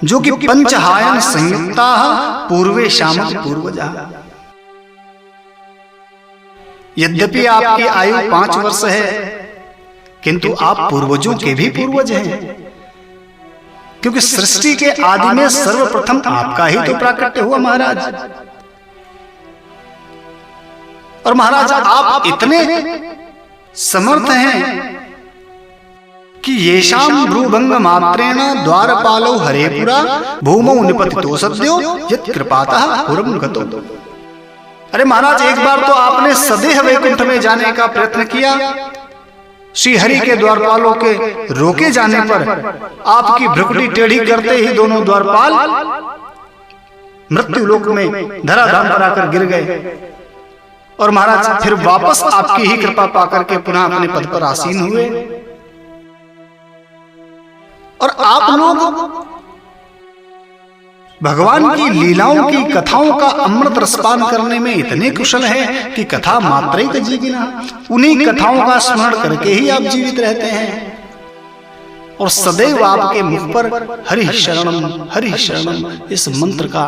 जो कि पंचहायन संयुक्ता पूर्वे शामक पूर्वजा। यद्यपि आपकी आयु 5 वर्ष है, किंतु आप पूर्वजों के भी पूर्वज हैं, क्योंकि सृष्टि के आदि में सर्वप्रथम आपका ही तो प्राकट्य हुआ महाराज। और महाराज आप इतने समर्थ हैं कि येषाम भ्रूभंग मात्रेण द्वारपालो हरेपुरा भूमौ निपतितो सद्यो यत् कृपातः पुरं गतो। अरे महाराज एक बार तो आपने सदेह वैकुंठ में जाने का प्रयत्न किया, श्री हरि के द्वारपालों के रोके जाने पर आपकी भ्रुकुटी टेढ़ी करते ही दोनों द्वारपाल मृत्यु लोक में धराधाम पर आकर गिर गए, और महाराज फिर वापस आपकी ही कृपा पाकर के पुनः अपने पद पर आसीन हुए। और आप लोग भगवान की लीलाओं की कथाओं का अमृत रसपान करने में इतने कुशल हैं कि कथा मात्रैक जीविना, उन्हीं कथाओं का स्मरण करके ही आप जीवित रहते हैं, और सदैव आपके मुख पर हरि शरणम इस मंत्र का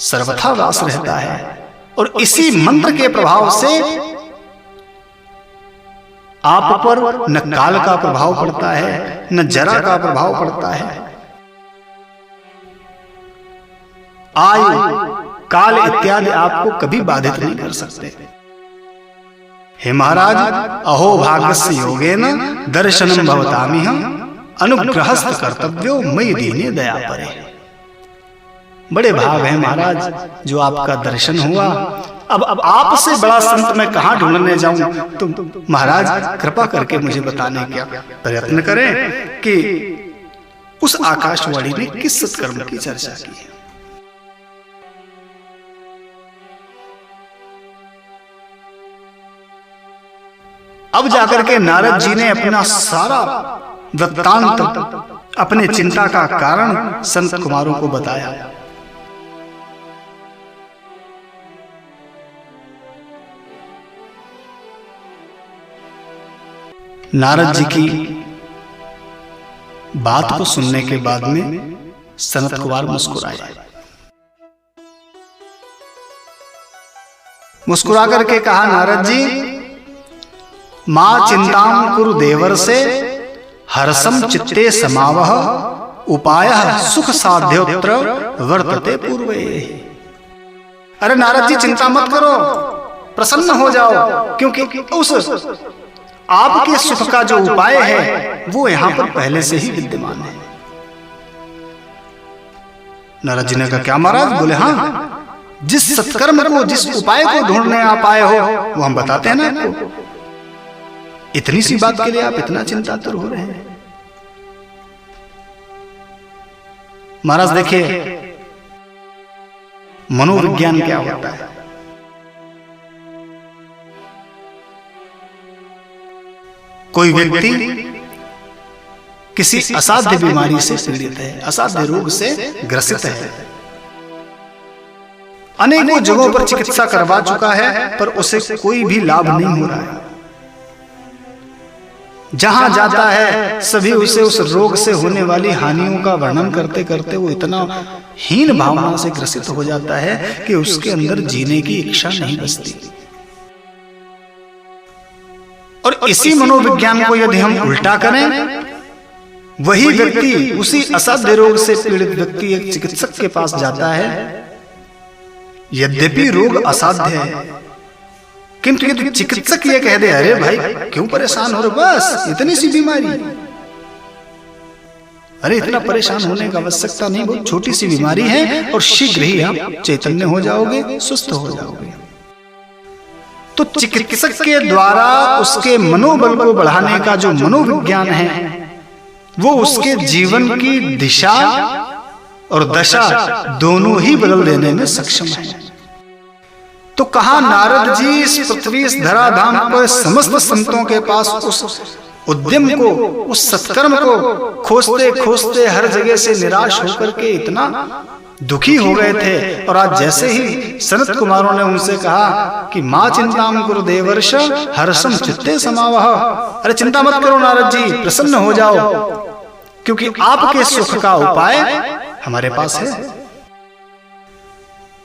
सर्वथा वास रहता है। और इसी मंत्र के प्रभाव से आप पर न काल का प्रभाव पड़ता है, न जरा का प्रभाव पड़ता है। आयु काल इत्यादि आपको कभी बाधित नहीं कर सकते। हे महाराज अहो भाग्यस्य योगेन दर्शनम भवतामिह अनुग्रहस्त कर्तव्यो मयि दीने दया परे। बड़े भाग हैं महाराज जो आपका दर्शन हुआ। अब आपसे बड़ा संत मैं कहां ढूंढने जाऊं, तो महाराज कृपा करके मुझे बताने का प्रयत्न करें कि उस आकाशवाणी ने किस सत्कर्म की चर्चा की है। अब जाकर के नारद जी ने अपना सारा वृत्तांत, अपने चिंता का कारण संत कुमारों को बताया। नारद जी की बात को सुनने के बाद में सनत कुमार मुस्कुराए। मुस्कुरा करके कहा, नारद जी, मां चिंताम कुरु देवर से हर्षम चित्ते समावह उपायः सुख साध्योत्र वर्तते पूर्वे। अरे नारद जी, चिंता मत करो, प्रसन्न हो जाओ, क्योंकि उस आपके सुख का जो उपाय है वो यहां पर पहले से ही विद्यमान है। नारद जी ने कहा, क्या महाराज? बोले, हाँ, जिस सत्कर्म को, जिस उपाय को ढूंढने आप आए हो वो हम बताते हैं ना आपको। इतनी सी बात के लिए आप इतना चिंतातुर हो रहे हैं? महाराज देखिए, मनोविज्ञान क्या होता है। कोई व्यक्ति किसी असाध्य बीमारी से पीड़ित है, असाध्य रोग से ग्रसित है, अनेकों जगहों पर चिकित्सा करवा चुका है, पर उसे कोई भी लाभ नहीं हो रहा है। जहां जाता है सभी उसे उस रोग से होने वाली हानियों का वर्णन करते करते वो इतना हीन भावना से ग्रसित हो जाता है कि उसके अंदर जीने की इच्छा नहीं बचती। और इसी मनोविज्ञान को यदि हम उल्टा करें, वही व्यक्ति उसी असाध्य रोग से पीड़ित व्यक्ति एक चिकित्सक के पास जाता है, यद्यपि रोग असाध्य है, किंतु यदि चिकित्सक ये कह दे, अरे भाई क्यों परेशान हो रहे, बस इतनी सी बीमारी, अरे इतना परेशान होने की आवश्यकता नहीं, बहुत छोटी सी बीमारी है और शीघ्र ही आप चैतन्य हो जाओगे, सुस्त हो जाओगे। तो चिकित्सक के द्वारा उसके मनोबल को बढ़ाने का जो मनोविज्ञान है वो उसके जीवन की दिशा और दशा दोनों ही बदल देने में सक्षम है। तो कहा, नारद जी इस पृथ्वी, इस धराधाम पर समस्त संतों के पास उस उद्यम को, उस सत्कर्म को खोजते खोजते हर जगह से निराश होकर के इतना दुखी हो गए थे। और आज जैसे ही सनत कुमारों ने उनसे कहा कि मां चिंताम कुरु देवर्ष हर्षम चित्ते समावह, अरे चिंता मत करो नारद जी, प्रसन्न हो जाओ, क्योंकि आपके सुख का उपाय हमारे पास है।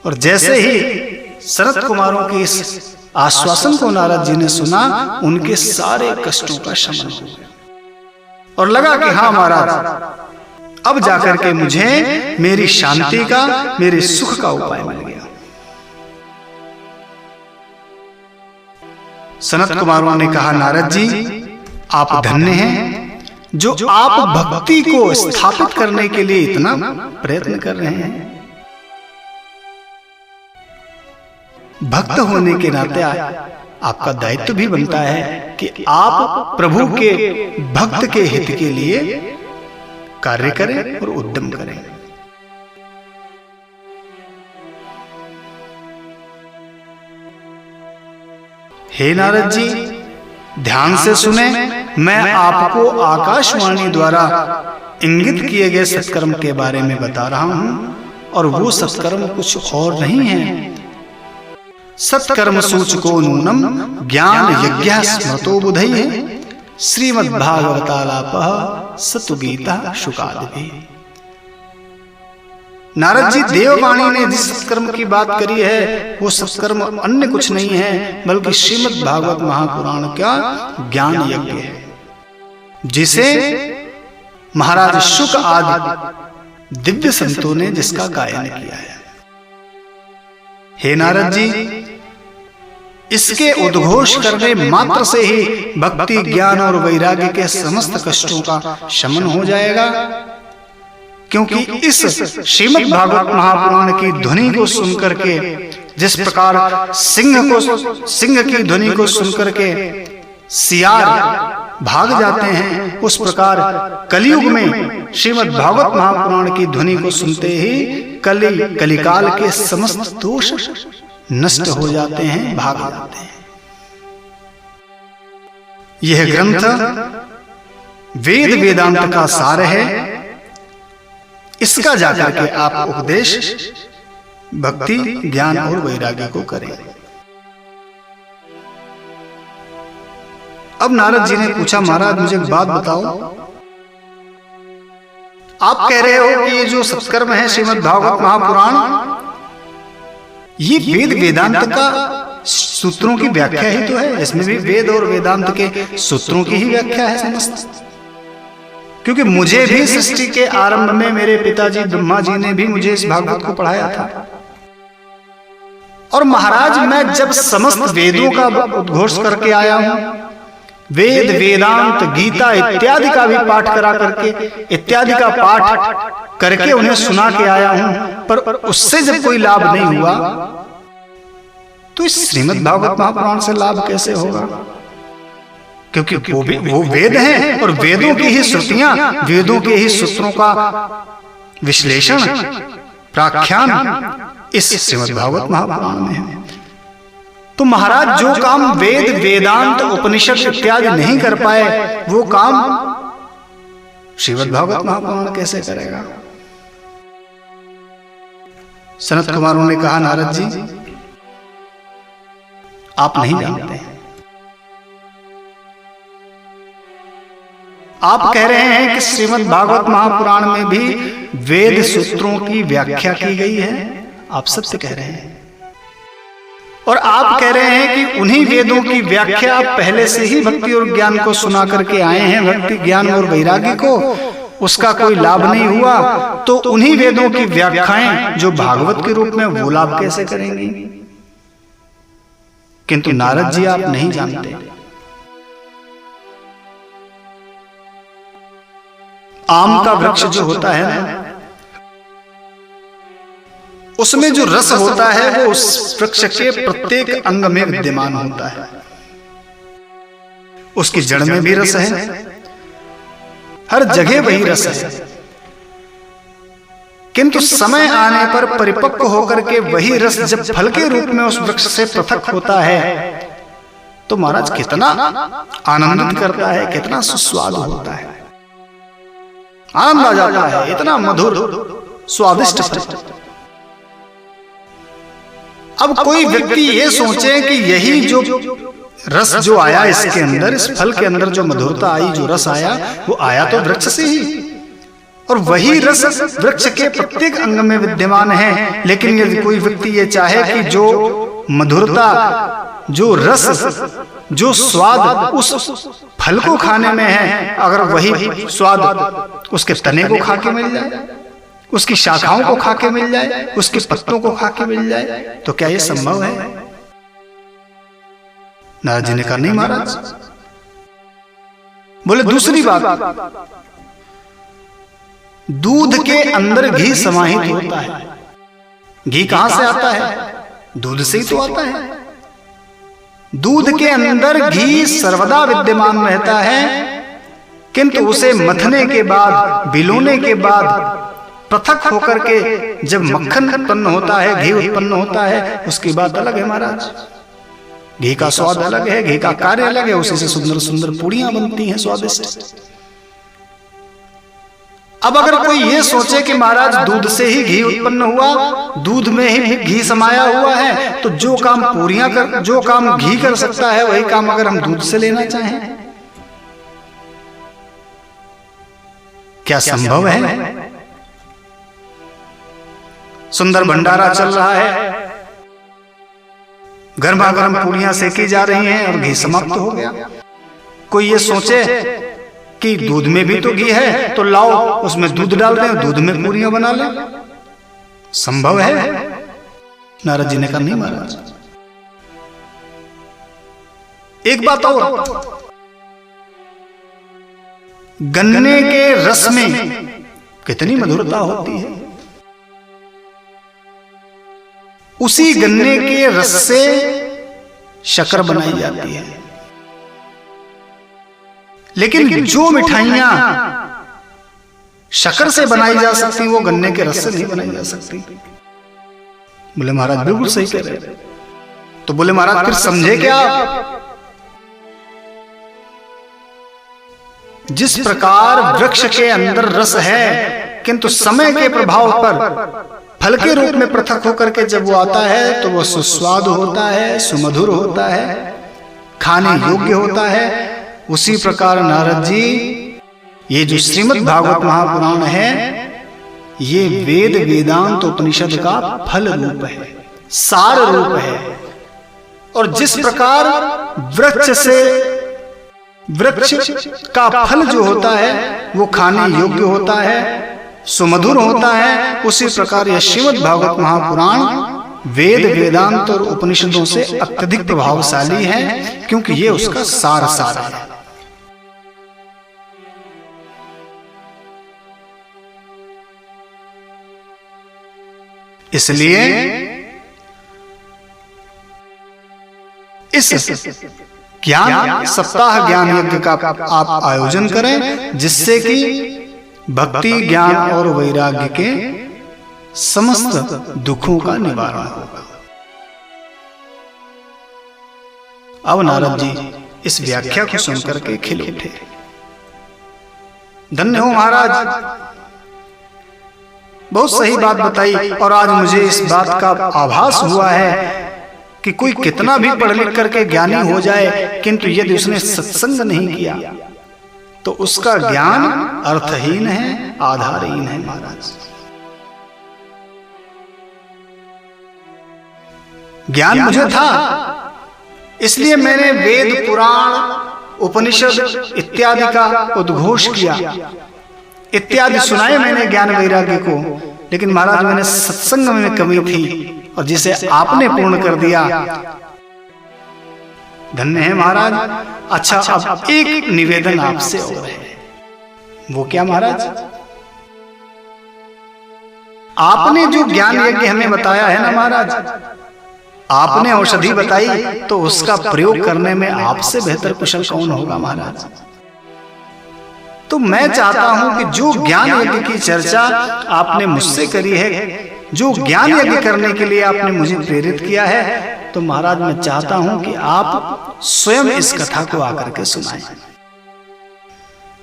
और जैसे ही सनत कुमारों के इस आश्वासन को नारद जी ने सुना, उनके सारे कष्टों का शमन हो गया और लगा कि हाँ महाराज, अब जाकर के मुझे मेरी शांति का, मेरे सुख का उपाय मिल गया। सनत कुमारों ने कहा, नारद जी आप धन्य हैं जो आप भक्ति को स्थापित करने के लिए इतना प्रयत्न कर रहे हैं। भक्त होने के नाते आपका दायित्व भी बनता है कि आप प्रभु के भक्त के हित के लिए कार्य करें और उद्यम करें। हे नारद जी, ध्यान से सुने, मैं आपको आकाशवाणी द्वारा इंगित किए गए सत्कर्म के बारे में बता रहा हूं, और वो सत्कर्म कुछ और नहीं है। सत्कर्म सूचको नूनम ज्ञान यज्ञ स्मृतो बुधैः श्रीमद्भागवतालापः सतुगीता शुकादि। नारद जी, देववाणी ने जिस सत्कर्म की बात करी है वो सत्कर्म अन्य कुछ नहीं है, बल्कि श्रीमद् भागवत महापुराण का ज्ञान यज्ञ है, जिसे महाराज शुक आदि दिव्य संतों ने जिसका गायन किया है। हे नारद जी, इसके उद्घोष करने मात्र से ही भक्ति, ज्ञान और वैराग्य के समस्त कष्टों का शमन हो जाएगा, क्योंकि इस श्रीमद् भागवत महापुराण की ध्वनि को सुनकर के, जिस प्रकार सिंह की ध्वनि को सुनकर के सियार भाग जाते हैं, उस प्रकार कलियुग में श्रीमद् भागवत महापुराण की ध्वनि को सुनते ही कलिकाल के समस्त दोष नष्ट हो जाते हैं, भाग जाते हैं। यह ग्रंथ वेद वेदांत का सार है। इसका जाकर के आप उपदेश भक्ति ज्ञान और वैराग्य को करें। अब नारद जी ने पूछा, महाराज मुझे एक बात बताओ, आप कह रहे हो कि ये जो सत्कर्म है श्रीमद् भागवत महापुराण, ये वेद वेदांत का सूत्रों की व्याख्या ही तो है। इसमें भी वेद और वेदांत के सूत्रों की ही व्याख्या है समस्त। क्योंकि मुझे भी सृष्टि के आरंभ में मेरे पिताजी ब्रह्मा जी ने भी मुझे इस भागवत को पढ़ाया था। और महाराज मैं जब समस्त वेदों का उद्घोष करके आया हूं, वेद वेदांत गीता इत्यादि का भी पाठ करा करके, इत्यादि का पाठ करके उन्हें सुना के आया हूं, पर उससे जब कोई लाभ नहीं हुआ तो इस श्रीमद् भागवत महापुराण से लाभ कैसे होगा? क्योंकि वो वेद हैं और वेदों की ही श्रुतियां, वेदों के ही सूत्रों का विश्लेषण व्याख्यान इस श्रीमद् भागवत महापुराण में है। तो महाराज जो काम वेद वेदांत उपनिषद इत्यादि नहीं कर पाए, वो काम श्रीमद् भागवत महापुराण कैसे करेगा? सनत कुमारों ने कहा, नारद जी आप नहीं जानते हैं। आप कह रहे हैं कि श्रीमद् भागवत महापुराण में भी वेद सूत्रों की व्याख्या की गई है, आप सत्य कह रहे हैं। और आप कह रहे हैं कि उन्हीं वेदों की व्याख्या आप पहले से ही भक्ति और ज्ञान को सुना करके आए हैं, भक्ति ज्ञान और वैराग्य को, उसका कोई लाभ नहीं हुआ, तो उन्हीं वेदों की व्याख्याएं जो भागवत के रूप में, वो लाभ कैसे करेंगी? किंतु नारद जी आप नहीं जानते, आम का वृक्ष जो होता है ना, उसमें जो रस होता है वो उस वृक्ष के प्रत्येक अंग में विद्यमान होता है। उसकी जड़ में भी रस है, हर जगह वही रस है। किंतु समय आने पर परिपक्व होकर के वही रस जब फल के रूप में उस वृक्ष से पृथक होता है, तो महाराज कितना आनंदित करता है, कितना सुस्वाद होता है, आनंद आ जाता है, इतना मधुर स्वादिष्ट फल। अब कोई व्यक्ति ये सोचे कि यही जो रस जो आया इसके अंदर, इस फल के अंदर जो मधुरता आई, जो रस आया, वो आया तो वृक्ष से ही, और वही रस वृक्ष के प्रत्येक अंग में विद्यमान है। लेकिन यदि कोई व्यक्ति ये चाहे कि जो मधुरता, जो रस, जो स्वाद उस फल को खाने में है, अगर वही स्वाद उसके तने को खा के मिल जाए, उसकी शाखाओं को खा के मिल जाए, उसके पत्तों को खा के मिल जाए, तो क्या यह संभव है? नारद जी ने कहा, नहीं महाराज। बोले दूसरी बात, दूध के अंदर घी समाहित होता है। घी कहां से आता है? दूध से ही तो आता है। दूध के अंदर घी सर्वदा विद्यमान रहता है, किंतु उसे मथने के बाद, भिगोने के बाद पृथक होकर के जब मक्खन उत्पन्न होता है, घी उत्पन्न होता है, उसकी बात अलग है महाराज। घी का स्वाद अलग है, घी का कार्य अलग है, उसी से सुंदर सुंदर पूड़ियां बनती हैं स्वादिष्ट। अब अगर कोई ये सोचे कि महाराज दूध से ही घी उत्पन्न हुआ, दूध में ही घी समाया हुआ है, तो जो काम पूरियां कर, जो काम घी कर सकता है, वही काम अगर हम दूध से लेना चाहें, क्या संभव है? सुंदर भंडारा चल रहा है, गर्मा गर्म पूड़ियां सेकी जा रही हैं और घी समाप्त हो गया। कोई ये सोचे कि दूध में भी तो घी है, तो लाओ उसमें दूध डाल दें, दूध में पूड़ियां बना लें, संभव है? नारद जी ने कहा, नहीं महाराज। एक बात और, गन्ने के रस में कितनी मधुरता होती है, उसी गन्ने के रस से शक्कर बनाई जाती है। लेकिन जो मिठाइयां शक्कर से बनाई जा सकती, वो गन्ने के रस से नहीं बनाई जा सकती। बोले महाराज बिल्कुल सही कह रहे। तो बोले महाराज फिर समझे क्या? जिस प्रकार वृक्ष के अंदर रस है, किंतु समय के प्रभाव पर फल के रूप में पृथक होकर के जब वो आता है तो वो सुस्वादु होता है, सुमधुर होता है, खाने योग्य होता है। उसी प्रकार नारद जी, ये जो श्रीमद् भागवत महापुराण है, ये वेद वेदांत उपनिषद का फल रूप है, सार रूप है। और जिस प्रकार वृक्ष का फल जो होता है वो खाने योग्य होता है, सुमधुर होता है, उसी प्रकार यह श्रीमद् भागवत महापुराण वेद वेदांत और उपनिषदों से अत्यधिक प्रभावशाली है, क्योंकि ये उसका सार है। इसलिए इस ज्ञान सप्ताह ज्ञान यज्ञ का आप आयोजन करें, जिससे कि भक्ति, ज्ञान और वैराग्य के समस्त दुखों का निवारण होगा। अब नारद जी इस व्याख्या को सुनकर के खिल उठे। धन्य हो महाराज, बहुत सही बात बताई। और आज मुझे इस बात का आभास हुआ है कि कोई कितना भी पढ़ लिख करके ज्ञानी हो जाए, किंतु यदि उसने सत्संग नहीं किया तो उसका ज्ञान अर्थहीन है, आधारहीन है। महाराज, ज्ञान मुझे था, इसलिए मैंने वेद, पुराण, उपनिषद इत्यादि का उद्घोष किया, इत्यादि सुनाए मैंने ज्ञान वैराग्य को। लेकिन महाराज, मैंने सत्संग में कमी थी और जिसे आपने पूर्ण कर दिया। धन्य है महाराज। अच्छा, अब एक निवेदन आपसे और है। वो क्या महाराज? आपने जो ज्ञान यज्ञ हमें बताया है ना महाराज, आपने औषधि बताई, तो उसका प्रयोग करने में आपसे बेहतर कुशल कौन होगा महाराज? तो मैं चाहता हूं कि जो ज्ञान यज्ञ की चर्चा आपने मुझसे करी है, जो ज्ञान यज्ञ करने के लिए आपने मुझे प्रेरित किया है, तो महाराज मैं चाहता हूं कि आप स्वयं इस कथा को आकर के सुनाएं।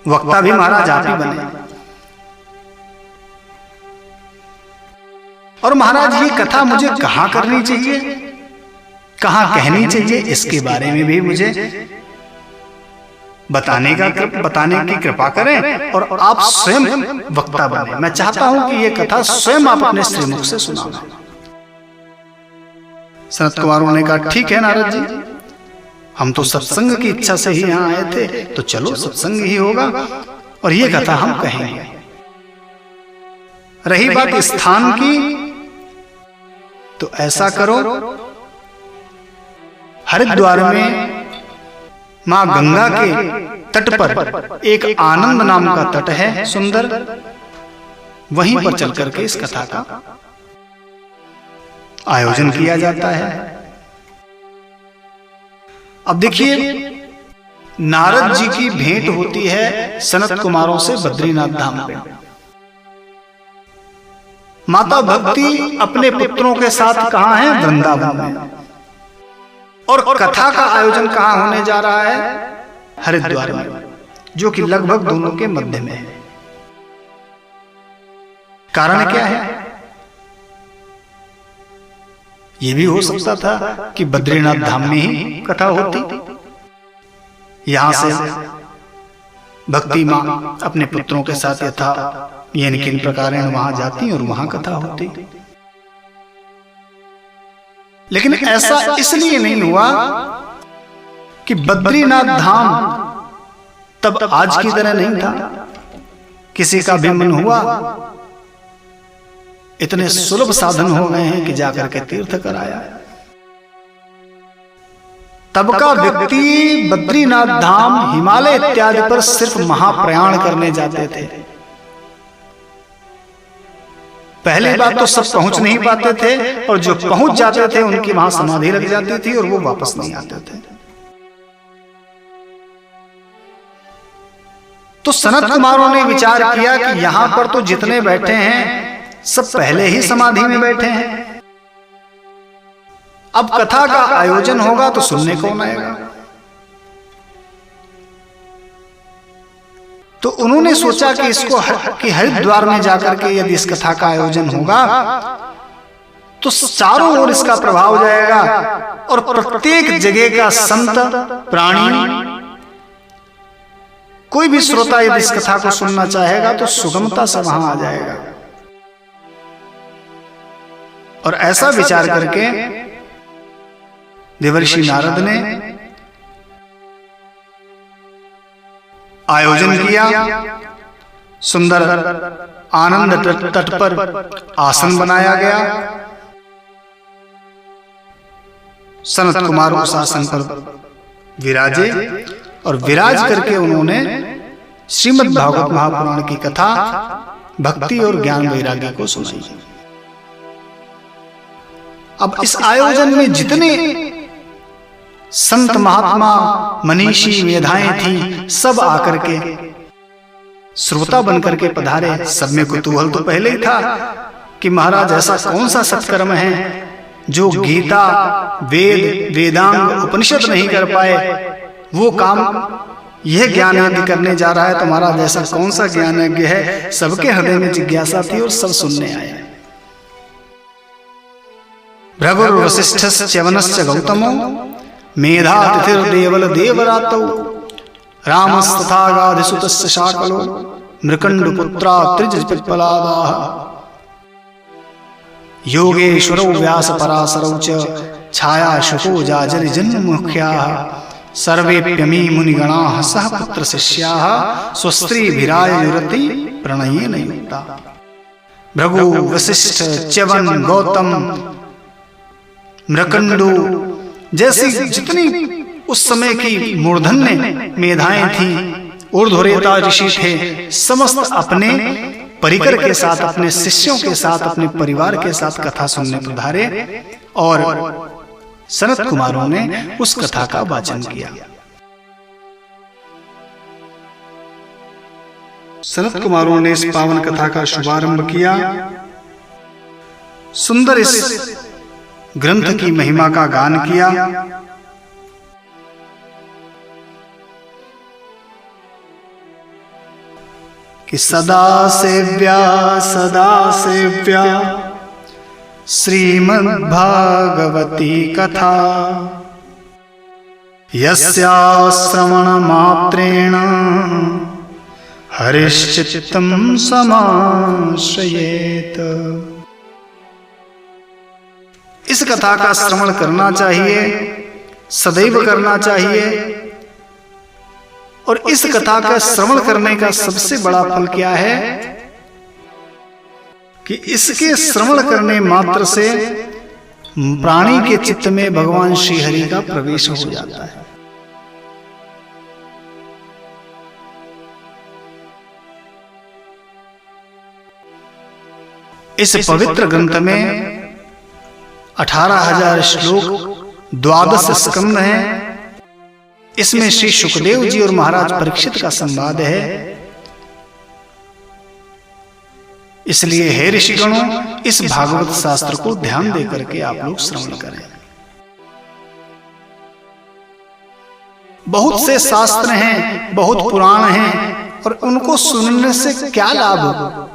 वक्ता भी महाराज आप ही बने। और महाराज, ये कथा मुझे कहां करनी चाहिए, कहां कहनी चाहिए, इसके बारे में भी मुझे बताने की कृपा करें और आप स्वयं वक्ता बने। मैं चाहता हूं कि ये कथा स्वयं आप अपने श्रीमुख से सुनाना। सनत कुमारों ने कहा, ठीक है नारद जी, हम तो सत्संग की इच्छा से ही यहां आए थे, तो चलो सत्संग ही होगा और ये कथा हम कहेंगे। रही बात स्थान की, तो ऐसा करो, हरिद्वार में मां गंगा के तट पर एक आनंद नाम का तट है, सुंदर, वहीं पर चल करके इस कथा का आयोजन किया जाता है। अब देखिए, नारद जी की भेंट होती है सनत कुमारों से बद्रीनाथ धाम पे। माता भक्ति अपने पुत्रों के साथ कहां है? वृंदावन में। और कथा का आयोजन कहां होने जा रहा है? हरिद्वार में, जो कि लगभग दोनों के मध्य में है। कारण क्या है? यह भी हो सकता था कि बद्रीनाथ धाम में ही कथा होती, यहां से भक्ति मां अपने पुत्रों के साथ यथा यानी किन प्रकार वहां जाती और वहां कथा होती। लेकिन ऐसा इसलिए नहीं हुआ कि बद्रीनाथ धाम तब आज की तरह नहीं था। किसी का भी मन हुआ, इतने सुलभ साधन हो गए हैं कि जाकर के तीर्थ कराया। तब का व्यक्ति बद्रीनाथ धाम, हिमालय इत्यादि पर सिर्फ महाप्रयाण करने जाते थे। पहली बात तो सब पहुंच नहीं पाते थे, और जो पहुंच जाते थे उनकी वहां समाधि लग जाती थी और वो वापस नहीं आते थे। तो सनत कुमारों ने विचार किया कि यहां पर तो जितने बैठे हैं सब पहले ही समाधि में बैठे हैं, अब कथा का आयोजन होगा तो सुनने कौन आएगा? तो उन्होंने सोचा कि इसको कि हरिद्वार में जाकर के यदि इस कथा का आयोजन होगा तो चारों ओर इसका प्रभाव जाएगा और प्रत्येक जगह का संत प्राणी कोई भी श्रोता यदि इस कथा को सुनना चाहेगा तो सुगमता से वहां आ जाएगा। और ऐसा विचार करके देवर्षि नारद ने आयोजन किया। सुंदर आनंद तट पर आसन बनाया गया। सनत कुमार उस आसन पर विराजे और विराज करके उन्होंने श्रीमद् भागवत महापुराण की कथा भक्ति और ज्ञान वैराग्य को सुनाई। अब इस आयोजन में जितने संत महात्मा मनीषी मेधाएं थी सब आकर के श्रोता बनकर के पधारे। सब में कुतूहल तो पहले ही था कि महाराज ऐसा कौन सा सत्कर्म है जो गीता वेद वेदांग उपनिषद नहीं कर पाए, वो काम यह ज्ञान यज्ञ करने जा रहा है। तो महाराज ऐसा कौन सा ज्ञान यज्ञ है? सबके हृदय में जिज्ञासा थी और सब सुनने आए। भृगुर वसिष्ठश्च च्यवनश्च गौतमो मेधातिथिर्देवल देवरातौ रामस्तथागाधिसुतस्य शाकलो मृकण्डपुत्रा त्रिजपिप्पलादाः योगेश्वरौ व्यासपराशरौ च छाया शुको जाजरि जन्ममुख्याः सर्वेप्यमी मुनिगणाः सह पुत्र शिष्याः स्वस्त्रीभिरायुरति प्रणयेन युक्ता। भृगु वसिष्ठ च्यवन गौतम मृकंडु जैसी जितनी उस समय की मूर्धन्य मेधाएं थीं, ऊर्ध्वरेता ऋषि थे, समस्त अपने परिकर के साथ, अपने शिष्यों के साथ, अपने परिवार के साथ कथा सुनने पधारे और सनत कुमारों ने उस कथा का वाचन किया। सनत कुमारों ने इस पावन कथा का शुभारंभ किया। सुंदर इस ग्रंथ की महिमा का गान किया। कि सदा सेव्या श्रीमद्भागवती कथा यस्या श्रवण मात्रेण हरिश्चित्तं समाश्रयेत। इस कथा का श्रवण करना चाहिए, सदैव करना चाहिए। और इस कथा का श्रवण करने का सबसे बड़ा फल क्या है कि इसके श्रवण करने मात्र से प्राणी के चित्त में भगवान श्री हरि का प्रवेश हो जाता है। इस पवित्र ग्रंथ में 18,000 श्लोक 12 स्कंद हैं। इसमें श्री सुखदेव जी और महाराज परीक्षित का संवाद है। इसलिए हे ऋषिगणों, इस भागवत शास्त्र को ध्यान देकर के आप लोग श्रवण करें। बहुत से शास्त्र हैं, बहुत पुराण हैं, और उनको सुनने से क्या लाभ?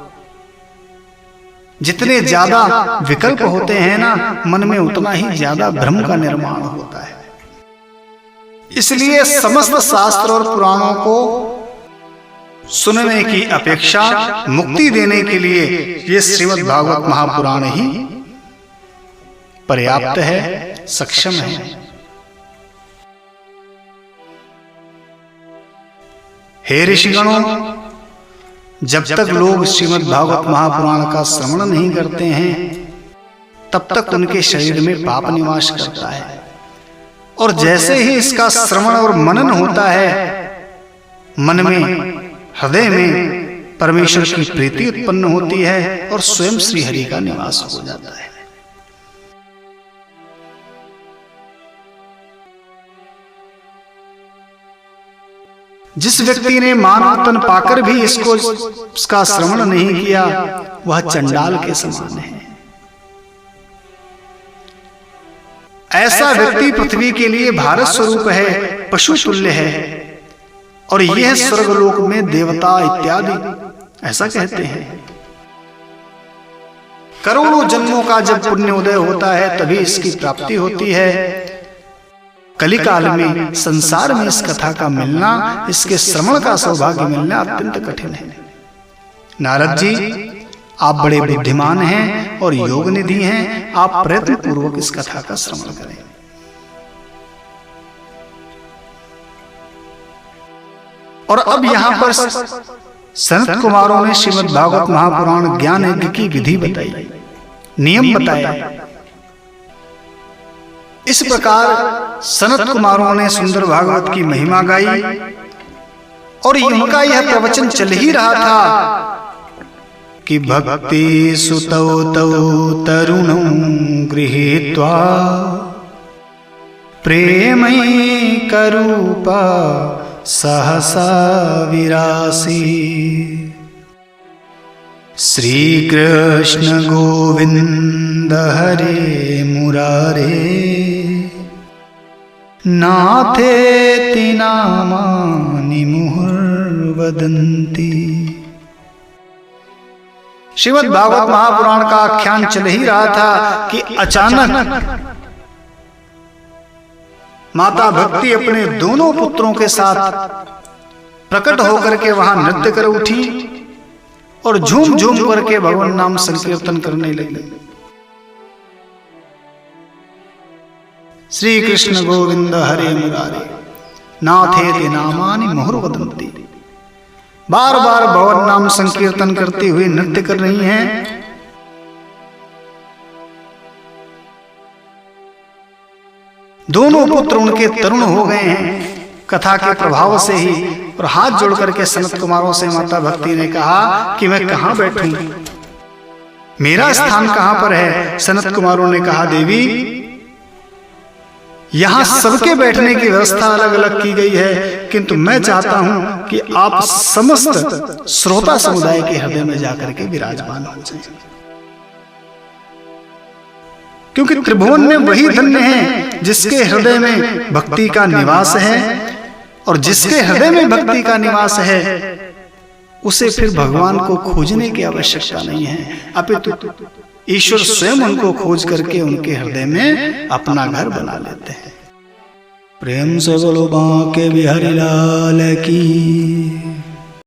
जितने ज्यादा विकल्प होते हैं ना, मन में उतना ही ज्यादा भ्रम का निर्माण होता है। इसलिए समस्त शास्त्र और पुराणों को सुनने की अपेक्षा मुक्ति देने के लिए ये श्रीमद् भागवत महापुराण ही पर्याप्त है, सक्षम है। हे ऋषिगणों, जब तक लोग श्रीमद् भागवत महापुराण का श्रवण नहीं करते हैं तब तक उनके शरीर में पाप निवास करता है। और जैसे ही इसका श्रवण और मनन होता है, मन में, हृदय में परमेश्वर की प्रीति उत्पन्न होती है और स्वयं श्री हरि का निवास हो जाता है। जिस व्यक्ति ने मानव तन पाकर भी इसका श्रवण नहीं किया, वह चंडाल के समान है। ऐसा व्यक्ति पृथ्वी के लिए भारत स्वरूप है, पशु तुल्य है। और यह स्वर्गलोक में देवता इत्यादि ऐसा कहते हैं। करोड़ों जन्मों का जब पुण्य उदय होता है तभी इसकी प्राप्ति होती है। कलिकाल में संसार में इस कथा का मिलना, इसके श्रवण का सौभाग्य मिलना अत्यंत कठिन है। नारद जी, आप बड़े बुद्धिमान हैं और योग निधि हैं, आप प्रयत्न पूर्वक इस कथा का श्रवण करें। और अब यहां पर सनत कुमारों ने श्रीमद् भागवत महापुराण ज्ञान यज्ञ की विधि बताई, नियम बताया। इस प्रकार सनत कुमारों ने सुंदर भागवत की महिमा गाई और उनका यह प्रवचन चल ही रहा था कि भक्ति सुतौ तौ तरुणौ गृहीत्वा प्रेमैकरूपा सहसा विरासी। श्री कृष्ण गोविंद हरे मुरारे नाथेति नामानि मुहुर्वदन्ति। श्रीमद् भागवत महापुराण का आख्यान चल ही रहा था कि अचानक माता भक्ति अपने दोनों पुत्रों के साथ प्रकट होकर के वहां नृत्य कर उठी और झूम झूम करके भगवान नाम संकीर्तन करने लगे। श्री कृष्ण गोविंद हरे मुरारे नाथेति नामानि मुहुर्वदन्ति। बार बार भगवान नाम संकीर्तन करते हुए नृत्य कर रही हैं। दोनों पुत्र उनके तरुण हो गए हैं कथा के प्रभाव से ही। और हाथ जोड़ करके सनत कुमारों से माता भक्ति ने कहा कि मैं कहां बैठूं, मेरा स्थान कहां पर है। सनत कुमारों ने कहा, देवी यहां सबके बैठने की व्यवस्था अलग अलग की गई है, किंतु मैं चाहता हूं कि आप समस्त श्रोता समुदाय के हृदय में जाकर के विराजमान हो जाएं, क्योंकि त्रिभुवन में वही धन्य है जिसके हृदय में भक्ति का निवास है। और जिसके हृदय में भक्ति का निवास है उसे फिर भगवान को खोजने की आवश्यकता नहीं है, अपितु ईश्वर स्वयं उनको खोज करके उनके हृदय में अपना घर बना लेते हैं। प्रेम से बोलो बांके बिहारी लाल की।